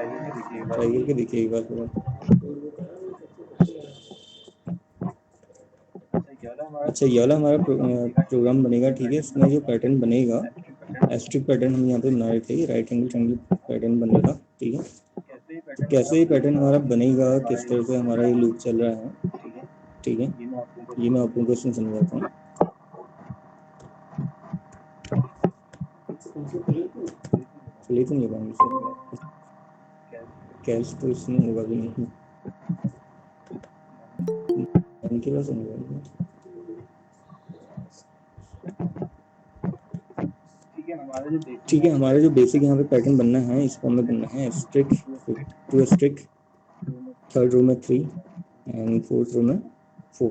Try करके देखिए एक बार पूरा। अच्छा ये वाला हमारा प्रोग्राम बनेगा, ठीक है। इसमें जो पैटर्न बनेगा एस्ट्रिक पैटर्न हम यहाँ पे बना रहे थे, राइट एंगल ट्रायंगल पैटर्न बनेगा, ठीक है। तो कैसे ये पैटर्न हमारा बनेगा, किस तरह से हमारा ये लूप चल रहा है, ठीक है, ये मैं आपको क्वेश्चन समझाता हूँ। चलिए तो नहीं पाएंगे सर, कैश तो इसमें होगा भी नहीं, इनके पास होगा। ठीक है, हमारा जो बेसिक यहाँ पे पैटर्न बनना है, इसको हमें बनना है streak to streak, third row में 3 एंड फोर्थ रो में 4।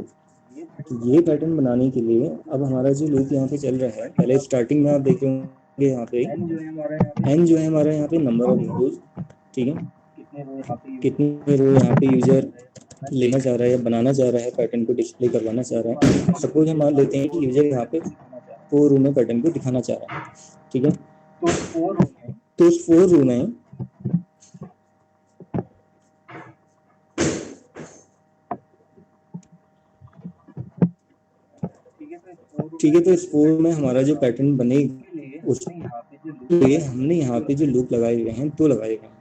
तो ये पैटर्न बनाने के लिए अब हमारा जो लूप यहाँ पे चल रहा है, पहले स्टार्टिंग में आप देख रहे होंगे यहाँ पे एन जो है हमारा यहाँ पे नंबर ऑफ रोज, ठीक है, कितने रो यहाँ पे यूजर लेना चाह रहा है या बनाना चाह रहा है, पैटर्न को डिस्प्ले करवाना चाह रहा है। सपोज हम मान लेते हैं कि यूजर यहाँ पे 4 रो में पैटर्न को दिखाना चाह रहा है, ठीक है। तो उस 4 रो में ठीक है, तो इस 4 में हमारा जो पैटर्न बनेगा उसके लिए हमने यहाँ पे जो लूप लगाए हुए हैं तो लगाए गए हैं।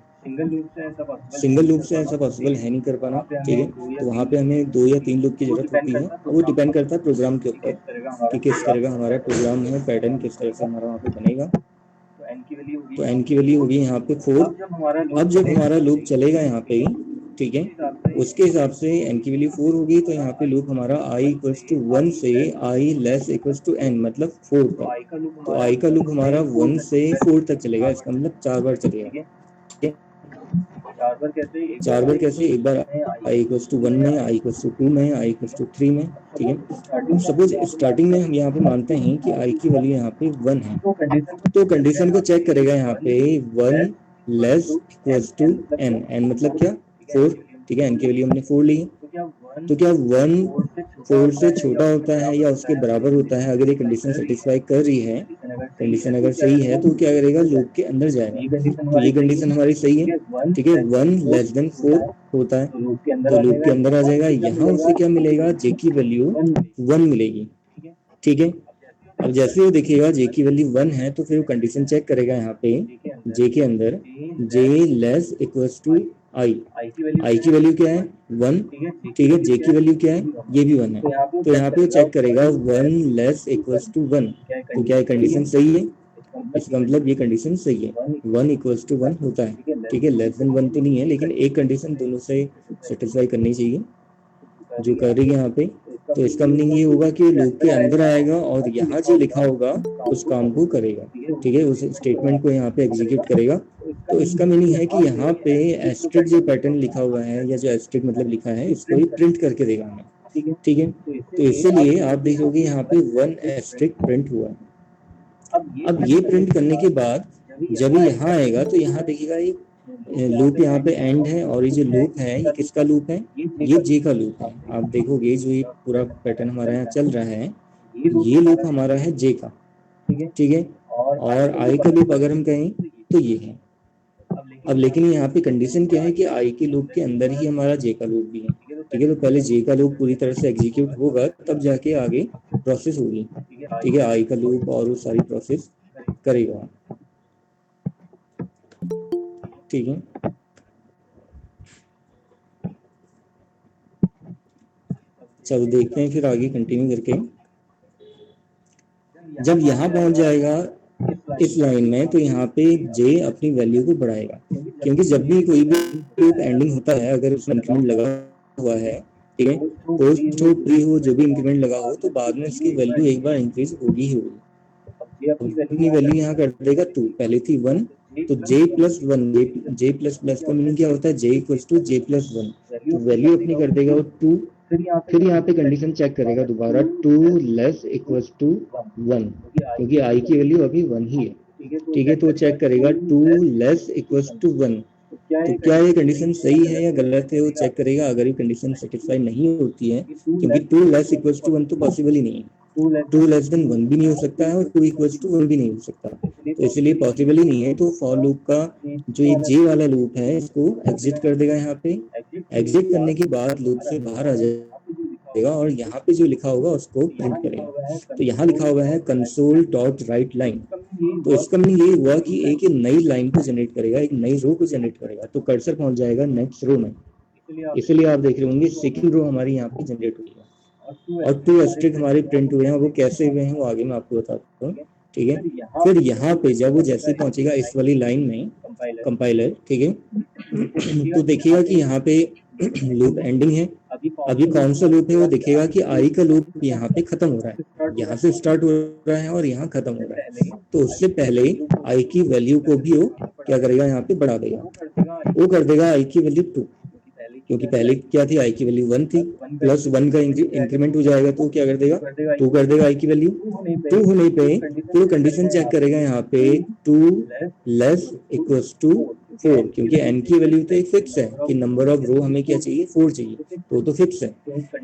सिंगल लूप से ऐसा पॉसिबल है नहीं कर पाना, ठीक है। तो वहाँ पे हमें 2 या 3 लूप की जरूरत होती है, वो डिपेंड करता है प्रोग्राम के ऊपर कि किस तरह का हमारा प्रोग्राम है, पैटर्न किस तरह से हमारा वहाँ पे बनेगा। तो एन की वैल्यू होगी यहाँ पे 4। अब जब हमारा लूप चलेगा यहाँ पे, ठीक है, उसके हिसाब से एन की वैल्यू 4 होगी, तो यहाँ पे लूप हमारा i इक्वल्स टू 1 से i less equals to n, मतलब 4 तक। तो i का लूप हमारा 1 से 4 तक चलेगा, इसका मतलब 4 बार चलेगा, ठीक है। 4 बार कैसे, एक बार i इक्वल्स टू 1 में, i इक्वल्स टू 2 में, i इक्वल्स टू 3 में, ठीक है। अब सपोज स्टार्टिंग में हम यहाँ पे मानते हैं कि i की वैल्यू यहाँ पे 1 है, तो कंडीशन को चेक करेगा यहाँ पे 1 less equals to n, n मतलब क्या 4, ठीक है। n की वैल्यू हमने 4 ली, तो क्या 1 4 से छोटा होता है या उसके बराबर होता है। अगर ये कंडीशन सेटिस्फाई कर रही है, कंडीशन अगर सही है तो क्या करेगा, लूप के अंदर जाएगा। तो ये कंडीशन हमारी सही है, ठीक है। 1 लेस देन 4 होता है तो लूप के अंदर आ जाएगा। यहाँ उसे क्या मिलेगा, जे की वैल्यू 1 मिलेगी, ठीक है। अब जैसे वो देखिएगा जे की वैल्यू 1 है, तो फिर वो कंडीशन चेक करेगा यहाँ पे जे के अंदर, जे लेस इक्वल्स टू आई की वैल्यू क्या है 1, ठीक है। जे की वैल्यू क्या है, ये भी 1 है, तो यहाँ पे चेक करेगा 1 लेस इक्वल्स टू 1, तो क्या ये कंडीशन सही है, इसका मतलब ये कंडीशन सही है, 1 इक्वल्स टू 1 होता है, ठीक है। लेस देन 1 तो नहीं है, लेकिन एक कंडीशन दोनों से सेटिस्फाई करनी चाहिए जो कर रही है यहाँ पे। तो इसका मीनिंग ये होगा कि लूप के अंदर आएगा और यहाँ जो लिखा होगा उस काम को करेगा, ठीक है, उस स्टेटमेंट को यहाँ पे एग्जीक्यूट करेगा। तो इसका मीनिंग है कि यहाँ पे एस्ट्रिक जो पैटर्न लिखा हुआ है या जो एस्ट्रिक मतलब लिखा है, इसको ही प्रिंट करके देगा हमें, ठीक है। तो इसीलिए आप देखोगे यहाँ पे 1 एस्ट्रिक प्रिंट हुआ है। अब ये प्रिंट करने के बाद जब यहाँ आएगा तो यहाँ देखिएगा ये लूप यहाँ पे एंड है, और ये जो लूप है ये किसका लूप है, ये जे का लूप है। आप देखोगे जो ये पूरा पैटर्न हमारा यहाँ चल रहा है, ये लूप हमारा है जे का, ठीक है। और आई का लूप अगर हम कहें तो ये है। अब लेकिन यहाँ पे कंडीशन क्या है कि आई के लूप के अंदर ही हमारा जे का लूप भी है, ठीक है। तो पहले जे का लूप पूरी तरह से एग्जीक्यूट होगा, तब जाके आगे प्रोसेस होगी, ठीक है। आई का लूप और वो सारी प्रोसेस करेगा, ठीक है। चलो देखते हैं फिर आगे कंटिन्यू करके। जब यहाँ पहुंच जाएगा इस लाइन में, तो यहाँ पे जे अपनी वैल्यू को बढ़ाएगा, क्योंकि जब भी कोई भी लूप एंडिंग होता है, अगर उसमें इंक्रीमेंट लगा हुआ है, ठीक है, पोस्ट हो प्री हो जो भी इंक्रीमेंट लगा हो, तो बाद में इसकी वैल्यू एक बार इंक्रीज होगी ही होगी। अपनी वैल्यू यहाँ कर देगा 2, पहले थी 1, तो जे प्लस 1, जे प्लस प्लस का मीनिंग क्या होता है, J equals to J plus 1, तो वैल्यू अपनी कर देगा वो 2। फिर यहाँ पे कंडीशन चेक करेगा दोबारा 2 लेस इक्वल्स टू 1, क्योंकि आई की वैल्यू अभी 1 ही है, ठीक है। तो चेक करेगा 2 लेस इक्वल्स टू 1, तो क्या ये कंडीशन सही है या गलत है, वो चेक करेगा। अगर ये कंडीशन सेटिस्फाई नहीं होती है, क्योंकि 2 लेस इक्वल्स टू 1 तो पॉसिबल ही नहीं है, 2 लेस देन 1 भी नहीं हो सकता है और 2 इक्वल्स टू 1 भी नहीं हो सकता, तो इसलिए पॉसिबल ही नहीं है। तो फॉर लूप का जो ये जे वाला लूप है इसको एग्जिट कर देगा यहाँ पे। एग्जिट करने के बाद लूप से बाहर आ जाएगा और यहाँ पे जो लिखा होगा उसको प्रिंट करेगा। तो यहाँ लिखा हुआ है कंसोल डॉट राइट लाइन। तो इसका मीनिंग ये हुआ कि एक नई लाइन को जनरेट करेगा, एक नई रो को जनरेट करेगा। तो कर्सर पहुंच जाएगा नेक्स्ट रो में। इसलिए आप देख रहे होंगे सेकंड रो हमारी यहाँ पे जनरेट हुई है और 2 एस्ट्रिक हमारे प्रिंट हुए हैं। वो कैसे हुए हैं वो आगे मैं आपको बताता हूँ, ठीक है। फिर यहाँ पे जब वो जैसे पहुंचेगा इस वाली लाइन में कंपाइलर, ठीक है, तो देखिएगा कि यहाँ पे लूप एंडिंग है। अभी कौन सा लूप है वो दिखेगा कि आई का लूप यहाँ पे खत्म हो रहा है, यहाँ से स्टार्ट हो रहा है और यहाँ खत्म हो रहा है। तो उससे पहले आई की वैल्यू को भी वो क्या करेगा, यहाँ पे बढ़ा देगा। वो कर देगा आई की वैल्यू 2, क्योंकि पहले क्या थी, आई की वैल्यू 1 थी, प्लस 1 का इंक्रीमेंट हो जाएगा तो क्या कर देगा, 2 कर देगा। आई की वैल्यू 2 होने पे तो कंडीशन चेक करेगा यहाँ पे 2 लेस इक्वल्स टू 4, क्योंकि n की वैल्यू तो एक फिक्स है कि नंबर ऑफ रो हमें क्या चाहिए, 4 चाहिए, तो फिक्स है।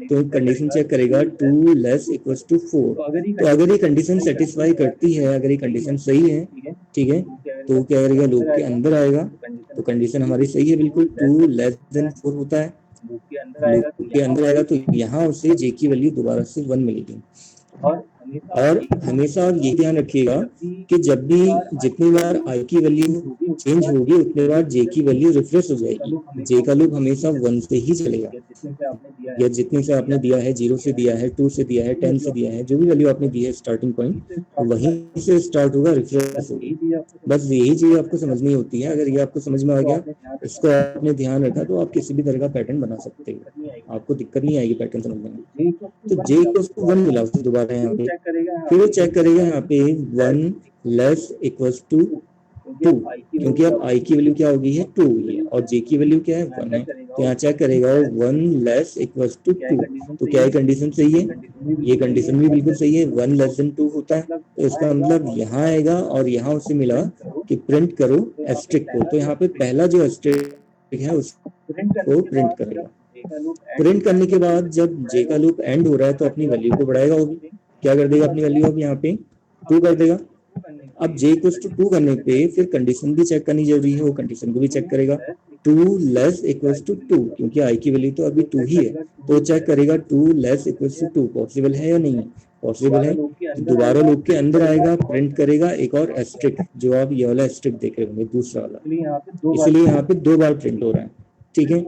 तो कंडीशन चेक करेगा 2 लेस इक्वल्स टू 4। तो अगर ये कंडीशन सेटिस्फाई करती है, अगर ये कंडीशन सही है, ठीक है, तो क्या करेगा, लूप के अंदर आएगा। तो कंडीशन हमारी सही है बिल्कुल, 2 लेस देन 4 होता है। लूप के अंदर आएगा तो यहाँ उसे जे की वैल्यू दोबारा से 1 मिलेगी। और हमेशा आप ये ध्यान रखिएगा कि जब भी जितनी बार आई की वैल्यू चेंज होगी उतने बार जे की वैल्यू रिफ्रेश हो जाएगी। जे का लूप हमेशा 1 से ही चलेगा, या जितने से आपने दिया है, 0 से दिया है, 2 से दिया है, 10 से दिया है, जो भी वैल्यू आपने दी है स्टार्टिंग पॉइंट, वहीं से स्टार्ट होगा, रिफ्रेश होगी। बस यही चीज आपको समझनी होती है। अगर ये आपको समझ में आ गया, इसको आपने ध्यान रखा, तो आप किसी भी तरह का पैटर्न बना सकते हो, आपको दिक्कत नहीं आएगी पैटर्न समझने में। तो जे को उसको 1 मिला, उसको दोबारा यहाँ पे फिर वो चेक करेगा यहाँ पे 1 लेस इक्वल्स टू 2, क्योंकि अब आई की वैल्यू क्या होगी है, 2 हुई है, और जे की वैल्यू क्या है, 1 है। तो यहाँ चेक करेगा 1 लेस इक्वल्स टू 2। तो क्या ये कंडीशन सही है, ये कंडीशन भी बिल्कुल सही है, 1 लेस देन 2 होता है। तो इसका मतलब यहाँ आएगा और यहाँ उसे मिला कि प्रिंट करो एस्ट्रिक को। तो यहाँ पे पहला जो एस्ट्रिक है उसको प्रिंट करेगा। प्रिंट करने के बाद जब जे का लूप एंड हो रहा है तो अपनी वैल्यू को बढ़ाएगा। वो भी क्या कर देगा, अपनी वैल्यू अब यहाँ पे 2 कर देगा। अब जे इक्वल्स टू 2 करने पे फिर कंडीशन भी चेक करनी जरूरी है, वो कंडीशन को भी चेक करेगा। 2 लेस इक्वल्स टू 2, क्योंकि आई की वैल्यू तो अभी 2 ही है, तो चेक करेगा 2 लेस इक्वल्स टू 2 पॉसिबल है या नहीं है, पॉसिबल है। दोबारा लूप के अंदर आएगा, प्रिंट करेगा एक और एस्ट्रिक, जो आप ये वाला एस्ट्रिक देख रहे होंगे, दूसरा वाला, इसलिए यहाँ पे 2 बार प्रिंट हो रहा है, ठीक है।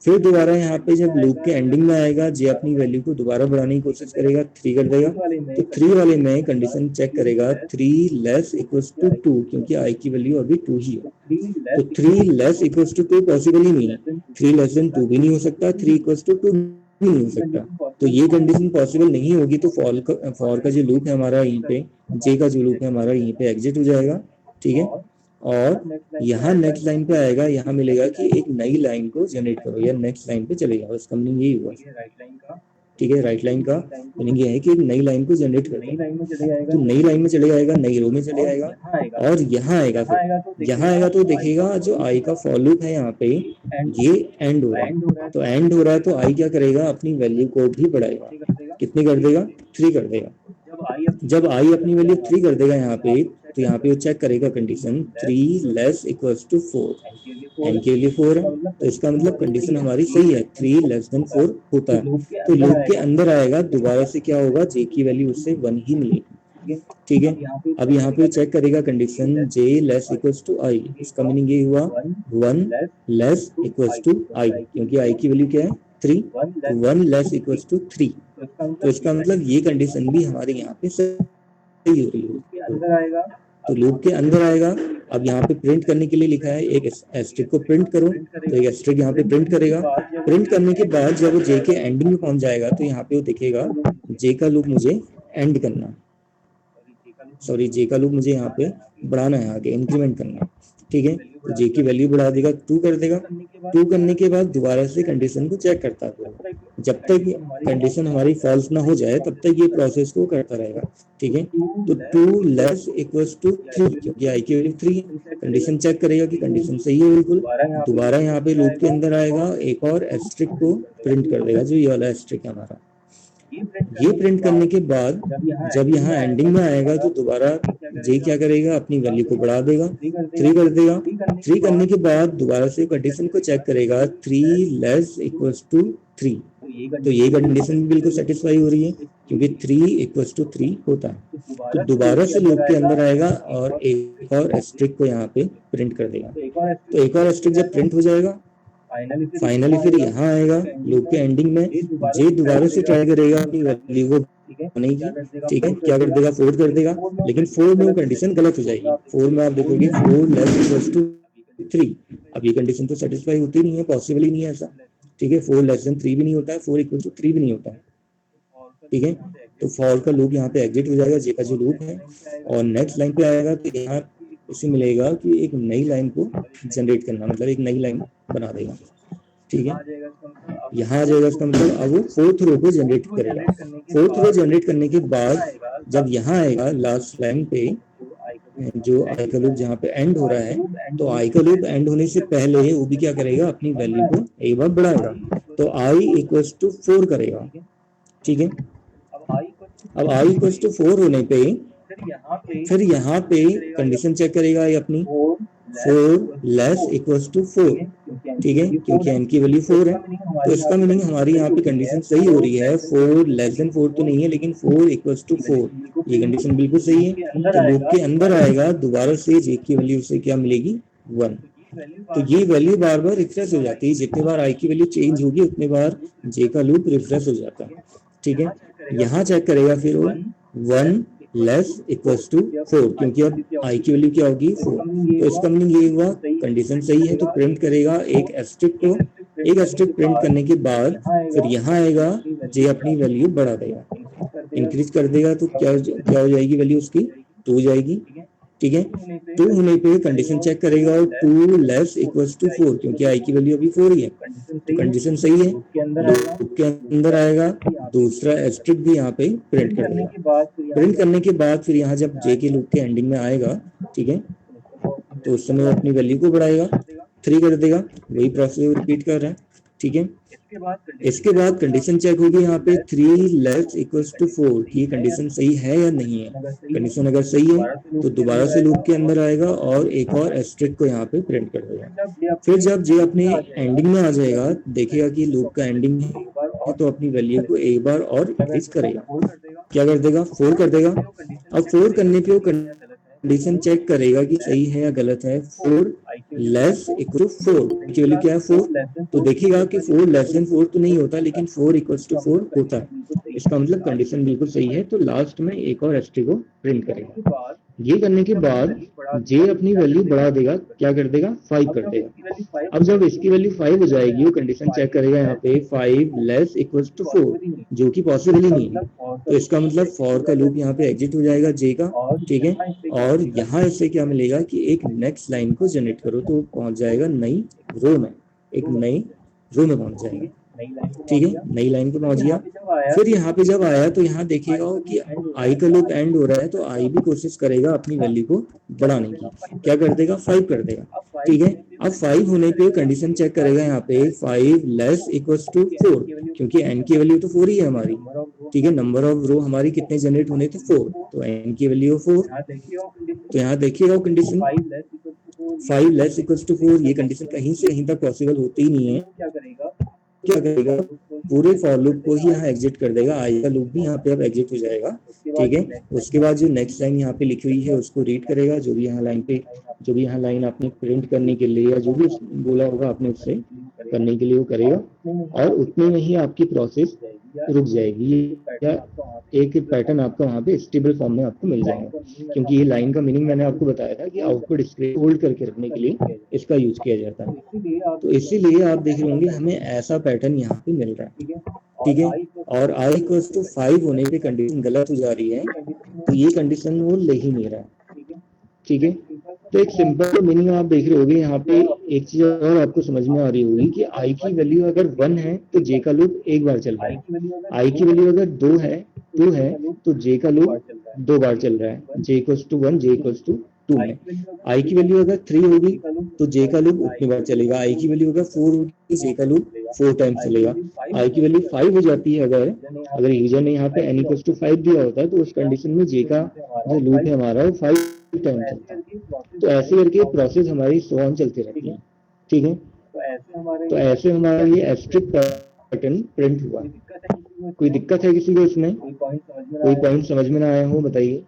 फिर दोबारा यहाँ पे जब लूप के एंडिंग में आएगा, जे अपनी वैल्यू को दोबारा बढ़ाने की कोशिश करेगा, 3 कर देगा। तो 3 वाले में कंडीशन चेक करेगा 3 लेस इक्वल्स टू 2, क्योंकि आई की वैल्यू अभी 2 ही है। तो 3 लेस इक्वल्स टू 2 पॉसिबल ही नहीं है, 3 लेस देन 2 भी नहीं हो सकता, 3 इक्वल्स टू 2 भी नहीं हो सकता। तो ये कंडीशन पॉसिबल नहीं होगी। तो फॉर का जो लूप है हमारा यहीं पे, जे का जो लूप है हमारा यहीं पे एग्जिट हो जाएगा, ठीक है। और यहाँ नेक्स्ट लाइन पे आएगा, यहाँ मिलेगा कि एक नई लाइन को जनरेट करो, या नेक्स्ट लाइन पे चलेगा। उसका मीनिंग यही हुआ, ठीक है। राइट लाइन का मीनिंग ये है कि एक नई लाइन को जनरेट करो, तो नई लाइन में चले जाएगा, नई रो में चले जाएगा और यहाँ आएगा। फिर यहाँ आएगा तो देखेगा जो आई का फॉर लूप है यहाँ पे ये एंड हो रहा है। तो एंड हो रहा है तो आई क्या करेगा, अपनी वैल्यू को भी बढ़ाएगा। कितनी कर देगा, 3 कर देगा। जब आई अपनी वैल्यू 3 कर देगा यहाँ पे, तो यहाँ पे वो चेक करेगा condition 3 less equals to 4, N के लिए 4 है, तो इसका मतलब कंडीशन हमारी सही है, 3 लेस देन 4 होता है। तो लूप के अंदर आएगा, दोबारा से क्या होगा, जे की वैल्यू उससे 1 ही मिलेगी, ठीक है। अब यहाँ पे चेक करेगा condition J less equals to I, इसका मीनिंग ये हुआ 1 लेस इक्वल्स टू आई, क्योंकि आई की वैल्यू क्या है, 3, 1 लेस इक्वल्स टू 3। तो इसका मतलब ये कंडीशन भी हमारे यहाँ पे सही हो रही है। तो लूप के अंदर आएगा। अब यहाँ पे प्रिंट करने के लिए लिखा है एक एस्ट्रिक को प्रिंट करो, तो एक एस्ट्रिक यहाँ पे प्रिंट करेगा। प्रिंट करने के बाद जब वो जे के एंडिंग में पहुंच जाएगा तो यहाँ पे वो दिखेगा जे का लूप मुझे एंड करना, सॉरी जे का लूप मुझे यहाँ पे बढ़ाना है, आगे इंक्रीमेंट करना है, ठीक है। तो जे की वैल्यू बढ़ा देगा, 2 कर देगा। 2 करने के बाद दोबारा से कंडीशन को चेक करता है, जब तक कंडीशन हमारी फॉल्स ना हो जाए तब तक ये प्रोसेस को करता रहेगा, ठीक है। तो 2 लेस इक्वल्स टू 3, क्योंकि आई की वैल्यू 3 है, कंडीशन चेक करेगा कि कंडीशन सही है बिल्कुल। दोबारा यहाँ पे लूप के अंदर आएगा, एक और एस्ट्रिक को प्रिंट कर देगा, जो ये वाला एस्ट्रिक है हमारा। ये प्रिंट करने के बाद जब यहाँ एंडिंग में आएगा तो दोबारा जे क्या करेगा, अपनी वैल्यू को बढ़ा देगा, 3 कर देगा। 3 करने के बाद दोबारा से कंडीशन को चेक करेगा, 3 लेस इक्वल्स टू 3, तो ये कंडीशन भी बिल्कुल सेटिस्फाई हो रही है क्योंकि 3 इक्वल्स टू 3 होता है। तो दोबारा से लूप के अंदर आएगा और एक और एस्ट्रिक को यहाँ पे प्रिंट कर देगा। तो एक और एस्ट्रिक जब प्रिंट हो जाएगा, फाइनली फिर यहाँ आएगा लूप के एंडिंग में, जे दोबारा से ट्राई करेगा अपनी वैल्यू को बनाने की, ठीक है। क्या कर देगा, 4 कर देगा, लेकिन 4 में वो कंडीशन गलत हो जाएगी। 4 में आप देखोगे 4 लेस इक्वल्स टू 3, अब ये कंडीशन तो सेटिस्फाई होती नहीं है, पॉसिबल ही नहीं है ऐसा, ठीक है। 4 लेस देन 3 भी नहीं होता है, 4 इक्वल टू 3 भी नहीं होता है, ठीक है। तो फॉर का लूप यहाँ पे एग्जिट हो जाएगा, जे का जो लूप है, और नेक्स्ट लाइन पे आएगा तो यहाँ उसे मिलेगा कि एक नई लाइन को जनरेट करना, मतलब एक नई लाइन बना देगा, ठीक है। यहाँ आ जाएगा, इसका मतलब अब वो 4th रो को जनरेट करेगा। 4th रो जनरेट करने के बाद जब यहाँ आएगा लास्ट लाइन पे, जो आई का लूप जहाँ पे एंड हो रहा है, तो आई का लूप एंड होने से पहले वो भी क्या करेगा, अपनी वैल्यू को एक बार बढ़ाएगा, तो आई इक्वल्स टू 4 करेगा, ठीक है। अब आई इक्वल्स टू 4 होने पे फिर यहाँ पे कंडीशन चेक करेगा ये अपनी, 4 लेस इक्वल्स टू 4, ठीक है, क्योंकि n की वैल्यू 4 है। तो इसका मीनिंग हमारी यहाँ पे कंडीशन सही हो रही है, 4 लेस देन 4 तो नहीं है, लेकिन 4 इक्वल्स टू 4, ये कंडीशन बिल्कुल सही है। तो लूप के अंदर आएगा, दोबारा से जे की वैल्यू से क्या मिलेगी, 1। तो ये वैल्यू बार बार रिफ्रेश हो जाती है, जितने बार आई की वैल्यू चेंज होगी उतने बार जे का लूप रिफ्रेश हो जाता है, ठीक है। यहाँ चेक करेगा फिर वो 1 लेस इक्वल्स टू 4, क्योंकि अब आई की वैल्यू क्या होगी, 4। तो इसका मीनिंग ये हुआ कंडीशन सही है, तो प्रिंट करेगा एक एस्ट्रिक को। एक एस्ट्रिक प्रिंट करने के बाद फिर यहाँ आएगा, जे अपनी वैल्यू बढ़ा देगा, इंक्रीज कर देगा, तो क्या हो जाएगी वैल्यू उसकी, 2 हो जाएगी, ठीक है। 2 होने पे कंडीशन चेक करेगा और 2 लेस इक्वल्स टू 4, क्योंकि आई की वैल्यू अभी 4 ही है, तो कंडीशन सही है। लूप के अंदर आएगा, दूसरा एस्ट्रिक भी यहाँ पे प्रिंट कर देगा। प्रिंट करने के बाद फिर यहाँ जब जे के लूप के एंडिंग में आएगा, ठीक है, तो उस समय अपनी वैल्यू को बढ़ाएगा, 3 कर देगा, वही प्रोसेस रिपीट कर रहा है, ठीक है। इसके बाद कंडीशन चेक होगी यहाँ पे 3 लेस इक्वल्स टू 4 की कंडीशन सही है या नहीं है। कंडीशन अगर सही है तो दोबारा से लूप के अंदर आएगा और एक और एस्ट्रिक को यहाँ पे प्रिंट कर देगा। फिर जब जे अपने एंडिंग में आ जाएगा, देखेगा कि लूप का एंडिंग है, तो अपनी वैल्यू को एक बार और इंक्रीज करेगा, क्या कर देगा, 4 कर देगा। अब 4 करने पे वो कंडीशन चेक करेगा कि सही है या गलत है, 4 लेस इक्वल टू 4 की वैल्यू क्या है, 4, तो देखिएगा कि 4 लेस देन 4 तो नहीं होता, लेकिन 4 इक्वल्स टू 4 होता है। इसका मतलब कंडीशन बिल्कुल सही है, तो लास्ट में एक और एस्ट्रिक को प्रिंट करेगा। ये करने के बाद जे अपनी वैल्यू बढ़ा देगा, क्या कर देगा, 5 कर देगा। अब जब इसकी वैल्यू 5 हो जाएगी, वो कंडीशन चेक करेगा यहाँ पे 5 लेस इक्वल्स टू 4, जो कि पॉसिबल ही नहीं है, तो इसका मतलब फॉर का लूप यहाँ पे एग्जिट हो जाएगा जे का, ठीक है। और यहाँ इससे क्या मिलेगा कि एक नेक्स्ट लाइन को जनरेट करो, तो पहुंच जाएगा नई रो में, एक नई रो में पहुंच जाएगा, ठीक है, नई लाइन पे पहुंच गया। फिर यहाँ पे जब आया तो यहाँ देखिएगा कि आई का लूप एंड हो रहा है, तो आई भी कोशिश करेगा अपनी वैल्यू को बढ़ाने की, क्या कर देगा, 5 कर देगा, ठीक है। अब 5 होने पे कंडीशन चेक करेगा यहाँ पे 5 लेस इक्वल्स टू 4, क्योंकि एन की वैल्यू तो 4 ही है हमारी, ठीक है। नंबर ऑफ रो हमारी कितने जनरेट होने थे, 4, तो एन की वैल्यू 4। तो यहाँ देखिएगा कंडीशन 5 लेस इक्वल्स टू 4, ये कंडीशन कहीं से कहीं तक पॉसिबल होती ही नहीं है। क्या करेगा, पूरे फॉर लूप को ही यहाँ एग्जिट कर देगा, आई का लूप भी यहाँ पे अब एग्जिट हो जाएगा, ठीक है। उसके बाद जो नेक्स्ट लाइन यहाँ पे लिखी हुई है उसको रीड करेगा, जो भी यहाँ लाइन पे, जो भी यहाँ लाइन आपने प्रिंट करने के लिए या जो भी बोला होगा आपने उससे करने के लिए वो करेगा, और उतने में ही आपकी प्रोसेस रुक जाएगी, या एक पैटर्न आपका वहाँ पे स्टेबल फॉर्म में आपको मिल जाएगा। क्योंकि ये लाइन का मीनिंग मैंने आपको बताया था कि आउटपुट स्क्रीन होल्ड करके रखने के लिए इसका यूज किया जाता है, तो इसीलिए आप देख रहे होंगे हमें ऐसा पैटर्न यहाँ पे मिल रहा है, ठीक है। और आई इक्वल्स टू 5 होने पे कंडीशन गलत हो जा रही है, तो ये कंडीशन वो ले ही नहीं रहा है, ठीक है। तो एक सिंपल मीनिंग आप देख रहे होगे यहाँ पे, एक चीज और आपको समझ में आ रही होगी कि आई की वैल्यू अगर 1 है तो जे का लूप एक बार चल रहा है, आई की वैल्यू अगर 2 है तो जे का लूप 2 बार चल रहा है, J equals to 1, J equals to 2 में। आई की वैल्यू अगर 3 होगी तो जे का लूप उतनी बार चलेगा, आई की वैल्यू अगर 4 होगी तो जे का लूप 4 टाइम्स चलेगा। आई की वैल्यू 5 हो जाती है अगर अगर यूजर ने यहाँ पे n इक्वल टू 5 दिया होता है तो उस कंडीशन में जे का जो लूप है हमारा वो 5 टाइम चलता है। तो ऐसे करके प्रोसेस हमारी सो ऑन चलती रहती है। ठीक है, तो ऐसे हमारा ये एस्ट्रिक पैटर्न प्रिंट हुआ। कोई दिक्कत है किसी को इसमें? कोई पॉइंट समझ में ना आया हो बताइए।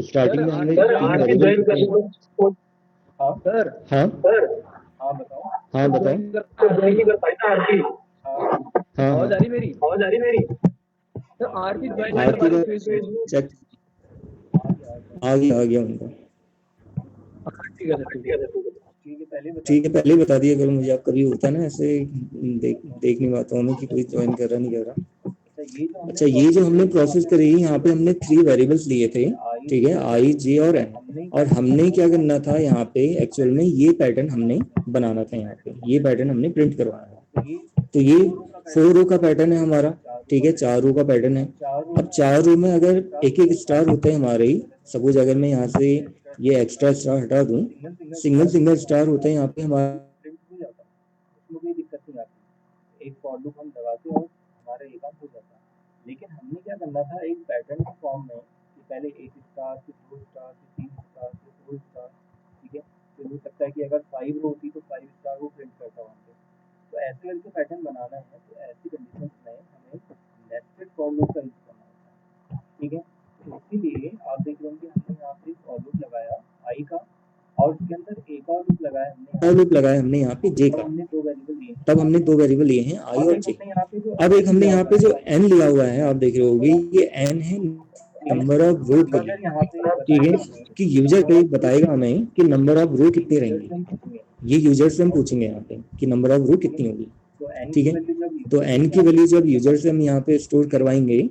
स्टार्टिंग में हमने हाँ हाँ बताओ। हाँ आवाज आ रही मेरी चेक आ गया उनका। ठीक है, पहले बता दिया करो मुझे। आप कभी होता है ना ऐसे देख नहीं पाता हूँ मैं कि कोई ज्वाइन कर रहा नहीं कर रहा। अच्छा, ये जो हमने प्रोसेस करी यहाँ पे हमने 3 वेरिएबल्स लिए थे। ठीक है, आई जे और एन। और हमने क्या करना था यहाँ पे एक्चुअल में ये पैटर्न हमने बनाना था। यहाँ पे ये पैटर्न हमने प्रिंट करवाना था। तो ये 4 रो का पैटर्न है हमारा। ठीक है, 4 रो का पैटर्न है। अब 4 रो में अगर एक एक स्टार होते हैं हमारे ही, सपोज अगर मैं यहाँ से ये एक्स्ट्रा स्टार हटा दूं, सिंगल स्टार होते हैं यहाँ पे हमारा, कोई दिक्कत नहीं आती। एक फॉर लूप हम लगाते और हमारा ये काम हो जाता है। लेकिन हमने क्या करना था एक पैटर्न के फॉर्म में कि पहले 1 स्टार फिर 2 स्टार फिर 3 स्टार फिर 4 स्टार। ठीक है, तो हो सकता है कि अगर 5 रो होती तो 5 स्टार वो प्रिंट करता वहाँ पे। तो ऐसे करके पैटर्न बनाना है। तो ऐसी कंडीशन में हमें नेस्टेड फॉर लूप का यूज करना होता है। ठीक है, तो इसीलिए आप देख रहे होंगे हमने यहाँ पे फॉर लूप लगाया आई का और उसके अंदर एक और लूप लगाया हमने यहाँ पे जे का। तब हमने 2 वेरिएबल लिए हैं आई और जे। अब एक हमने यहाँ पे जो एन लिया हुआ है आप देख रहे होगे, ये एन है नंबर ऑफ रो का। ठीक है, कि यूजर पे बताएगा हमें कि नंबर ऑफ रो कितने रहेंगे। ये यूजर से हम पूछेंगे यहाँ पे कि नंबर ऑफ रो कितनी होगी। ठीक है, तो एन की वैल्यू जब यूजर से हम यहाँ पे स्टोर करवाएंगे,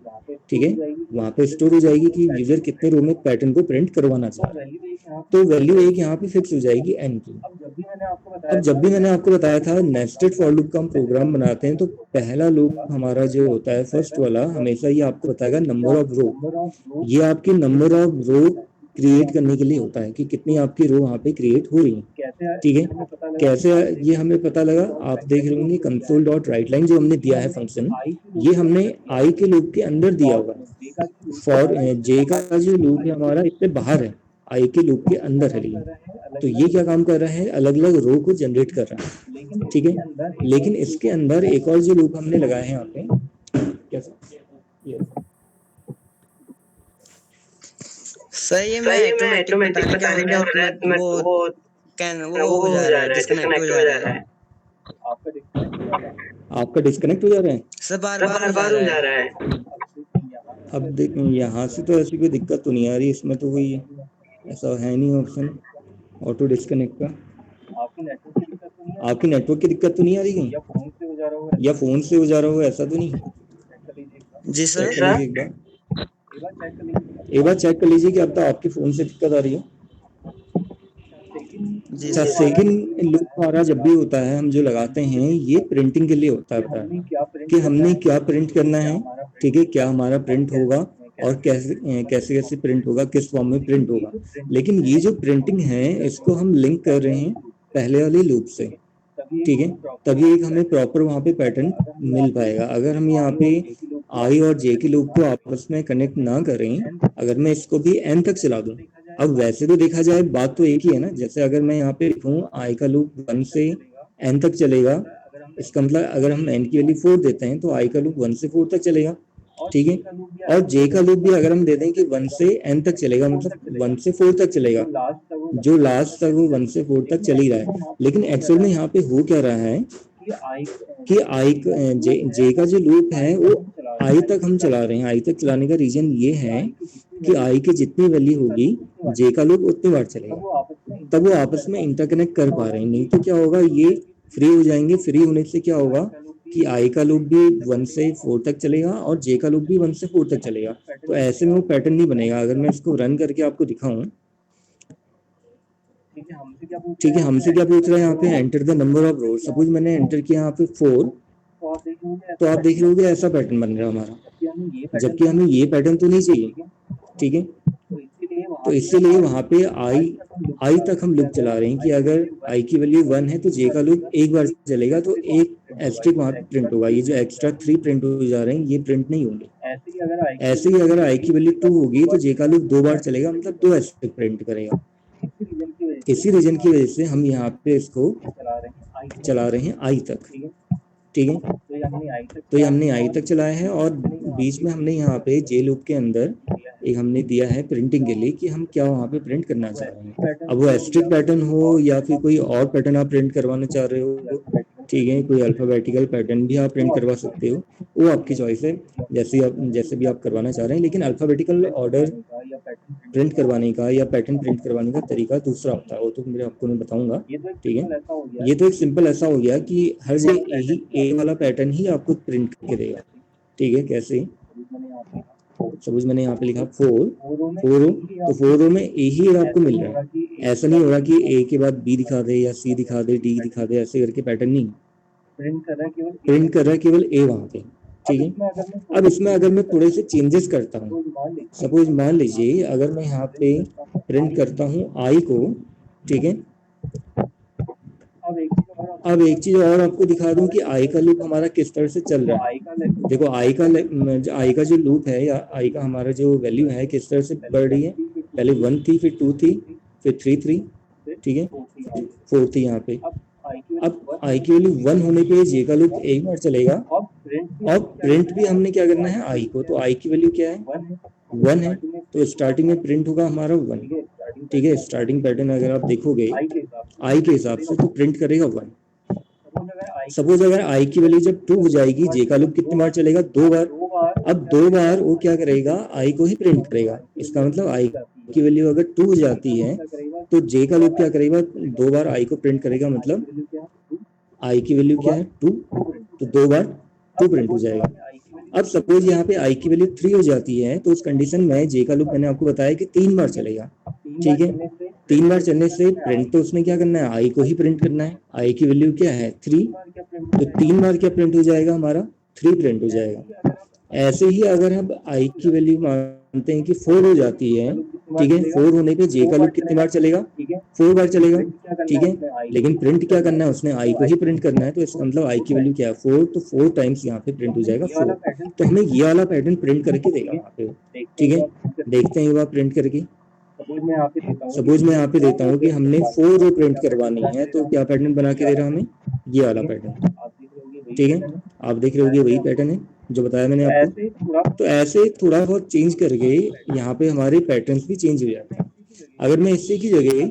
ठीक है, वहां पे स्टोर हो जाएगी कि यूजर कितने रो में पैटर्न को प्रिंट करवाना चाह रहा है। तो वैल्यू एक यहाँ पे फिक्स हो जाएगी एन की। अब जब भी मैंने आपको बताया था नेस्टेड फॉर लूप का हम प्रोग्राम बनाते हैं तो पहला लूप हमारा जो होता है फर्स्ट वाला हमेशा ये आपको बताएगा नंबर ऑफ रो। ये आपकी नंबर ऑफ रो क्रिएट करने के लिए होता है कि कितनी आपकी रो वहाँ पे क्रिएट हो रही है। ठीक है, कैसे ये हमें पता लगा, आप देख रहे होंगे कंसोल डॉट राइट लाइन जो हमने दिया है फंक्शन, ये हमने आई के लूप के अंदर दिया हुआ है। फॉर जे का जो लूप है हमारा इससे बाहर है, आई के लूप के अंदर है। तो ये क्या काम कर रहा है, अलग अलग रो को जनरेट कर रहा है। ठीक है, लेकिन इसके अंदर एक और जो लूप हमने लगाए हैं यहाँ पे, कैसा सही में ऑटोमेटिक बता रहे हैं और वो हो जा रहा है, डिस्कनेक्ट हो जा रहा है। आपका डिस्कनेक्ट हो जा रहा है, सब बार-बार हो जा रहा है। अब देखिए यहाँ से तो ऐसी कोई दिक्कत तो नहीं आ रही, इसमें तो कोई ऐसा है नहीं ऑप्शन ऑटो डिस्कनेक्ट का। आपकी नेटवर्क की दिक्कत तो नहीं आ रही कहीं, या फोन से हो जा रहा हो, ऐसा तो नहीं? जी सर, एक बार चेक कर लीजिए कि अब तक आपके फोन से दिक्कत आ रही है। अच्छा, सेकंड लूप हमारा जब भी होता है हम जो लगाते हैं ये प्रिंटिंग के लिए होता है कि हमने क्या प्रिंट करना है। ठीक है, क्या हमारा प्रिंट होगा और कैसे प्रिंट होगा, किस फॉर्म में प्रिंट होगा। लेकिन ये जो प्रिंटिंग है इसको हम लिंक कर रहे हैं पहले वाले लूप से। ठीक है, तभी एक हमें प्रॉपर वहाँ पे पैटर्न मिल पाएगा। अगर हम यहाँ पे आई और जे के लूप को आपस में कनेक्ट ना करें, अगर मैं इसको भी एन तक चला दूं, अब वैसे तो देखा जाए बात तो एक ही है ना। जैसे अगर मैं यहाँ पे लिखूं आई का लूप 1 से एन तक चलेगा, इसका मतलब अगर हम एन की वैल्यू 4 देते हैं तो आई का लूप 1 से 4 तक चलेगा। ठीक है, और जे का लूप भी अगर हम दे दें कि 1 से एन तक चलेगा, मतलब 1 से 4 तक चलेगा, जो लास्ट तक वो 1 से 4 तक चल ही रहा है। लेकिन एक्चुअल में यहाँ पे हो क्या रहा है कि आई जे का जो लूप है वो आई तक हम चला रहे हैं। आई तक चलाने का रीजन ये है कि आई की जितनी वैल्यू होगी जे का लूप उतनी बार चलेगा, तब वो आपस में इंटरकनेक्ट कर पा रहे हैं। नहीं तो क्या होगा, ये फ्री हो जाएंगे। फ्री होने से क्या होगा कि आई का लूप भी 1 से 4 तक चलेगा और जे का लूप भी 1 से 4 तक चलेगा। तो ऐसे में वो पैटर्न नहीं बनेगा। अगर मैं इसको रन करके आपको दिखाऊं, ठीक है, हमसे क्या पूछ रहा है यहाँ पे, enter the number of rose. Suppose मैंने एंटर किया यहाँ पे 4, तो आप देख रहे होगे ऐसा पैटर्न बन रहा है हमारा, जबकि हमें ये पैटर्न तो नहीं चाहिए। ठीक है, तो इसीलिए वहां पे आई आई तक हम लूप चला रहे हैं कि अगर आई की वैल्यू 1 है तो जे का लूप एक बार चलेगा तो एक एस्ट्रिक वहां पे प्रिंट होगा। ये जो एक्स्ट्रा 3 प्रिंट हो जा रहे हैं ये प्रिंट नहीं होंगे। ऐसे ही अगर आई की वैल्यू 2 होगी तो जे का लूप 2 बार चलेगा, मतलब 2 एस्ट्रिक प्रिंट करेगा। इसी रीजन की वजह से हम यहाँ पे इसको चला रहे हैं आई तक। ठीक है, तो ये हमने आई तक चलाया है और बीच में हमने यहाँ पे जे लूप के अंदर एक हमने दिया है प्रिंटिंग के लिए कि हम क्या वहाँ पे प्रिंट करना चाह रहे हैं। अब वो एस्ट्रिक पैटर्न हो या फिर कोई और पैटर्न आप प्रिंट करवाना चाह रहे हो, ठीक है, कोई अल्फाबेटिकल पैटर्न भी आप प्रिंट करवा सकते हो, वो आपकी चॉइस है, जैसे भी आप करवाना चाह रहे हैं। लेकिन अल्फाबेटिकल ऑर्डर प्रिंट करवाने का या पैटर्न प्रिंट करवाने का तरीका दूसरा होता है, वो तो आपको मैं बताऊंगा। ठीक है, ये तो एक सिंपल ऐसा हो गया कि हर जगह यही ए वाला पैटर्न ही आपको प्रिंट करके देगा। ठीक है, कैसे? सपोज मैंने यहाँ पे लिखा 4 रो, तो 4 रो में ए ही आपको मिल रहा है। ऐसा नहीं हो रहा कि ए के बाद बी दिखा दे या सी दिखा दे, डी दिखा दे, ऐसे करके पैटर्न नहीं प्रिंट कर रहा है, केवल ए वहां पे। ठीक है, अब इसमें अगर मैं थोड़े से चेंजेस करता हूँ, सपोज मान लीजिए अगर मैं यहाँ पे प्रिंट करता हूँ आई को, ठीक है, अब एक चीज और आपको दिखा दूं कि आई का लूप हमारा किस तरह से चल रहा है। देखो आई का जो लूप है या आई का हमारा जो वैल्यू है किस तरह से बढ़ रही है। पहले 1 थी, फिर 2 थी, फिर 3 थी, ठीक है, 4 थी यहाँ पे। अब आई की वैल्यू 1 होने पे जे का लूप एक बार चलेगा और प्रिंट भी हमने क्या करना है आई को, तो आई की वैल्यू क्या है? 1 है, तो स्टार्टिंग में प्रिंट होगा हमारा 1। ठीक है, स्टार्टिंग पैटर्न अगर आप देखोगे आई के हिसाब से तो प्रिंट करेगा 1। सपोज अगर आई की वैल्यू जब 2 हो जाएगी जे का लूप कितनी बार चलेगा? 2 बार। अब 2 बार वो क्या करेगा? आई को ही प्रिंट करेगा। इसका मतलब आई की वैल्यू अगर 2 हो जाती है तो जे का लूप क्या करेगा? 2 बार आई को प्रिंट करेगा, मतलब आई की वैल्यू क्या है? 2, तो 2 बार 2 प्रिंट हो जाएगा। अब सपोज यहाँ पे आई की वैल्यू 3 हो जाती है तो उस कंडीशन में जे का लूप मैंने आपको बताया कि 3 बार चलेगा। ठीक है, 3 बार चलने से प्रिंट तो उसने क्या करना है? आई को ही प्रिंट करना है। आई की वैल्यू क्या है? 3, तो 3 बार क्या प्रिंट हो जाएगा हमारा? 3 प्रिंट हो जाएगा। ऐसे ही अगर हम आई की वैल्यू मानते हैं कि 4 हो जाती है, ठीक है, 4 होने पे जे का लूप कितनी बार चलेगा? 4 बार चलेगा। ठीक है, लेकिन प्रिंट क्या करना है? उसने आई को ही प्रिंट करना है, तो इसका मतलब आई की वैल्यू क्या है? 4, तो 4 टाइम्स यहाँ पे प्रिंट हो जाएगा 4। तो हमें ये वाला पैटर्न प्रिंट करके देगा वहाँ पे। ठीक है, देखते हैं ये बात प्रिंट करके। सपोज मैं यहाँ पे देता हूँ कि हमने 4 रो प्रिंट करवानी है, तो क्या पैटर्न बना के दे रहा हमें? ये वाला पैटर्न। ठीक है, आप देख रहे होगे वही पैटर्न है जो बताया मैंने आपको। तो ऐसे थोड़ा बहुत चेंज करके यहाँ पे हमारे पैटर्न्स भी चेंज हो जाते हैं। अगर मैं इसी की जगह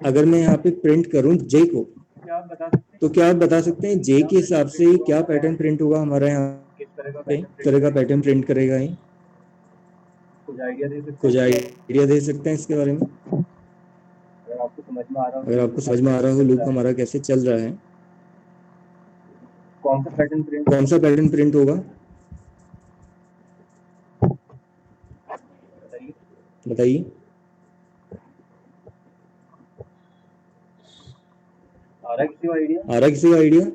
अगर मैं यहाँ पे प्रिंट करूँ जे को, तो क्या आप बता सकते हैं जे के हिसाब से क्या पैटर्न प्रिंट होगा हमारा? यहाँ पे किस तरह का पैटर्न प्रिंट करेगा ये? कुछ आइडिया दे सकते हैं इसके बारे में? अगर आपको समझ में आ रहा हो लूप हमारा कैसे चल रहा है, कौन सा पैटर्न प्रिंट होगा, बताइए। आ रहा है किसी का आइडिया?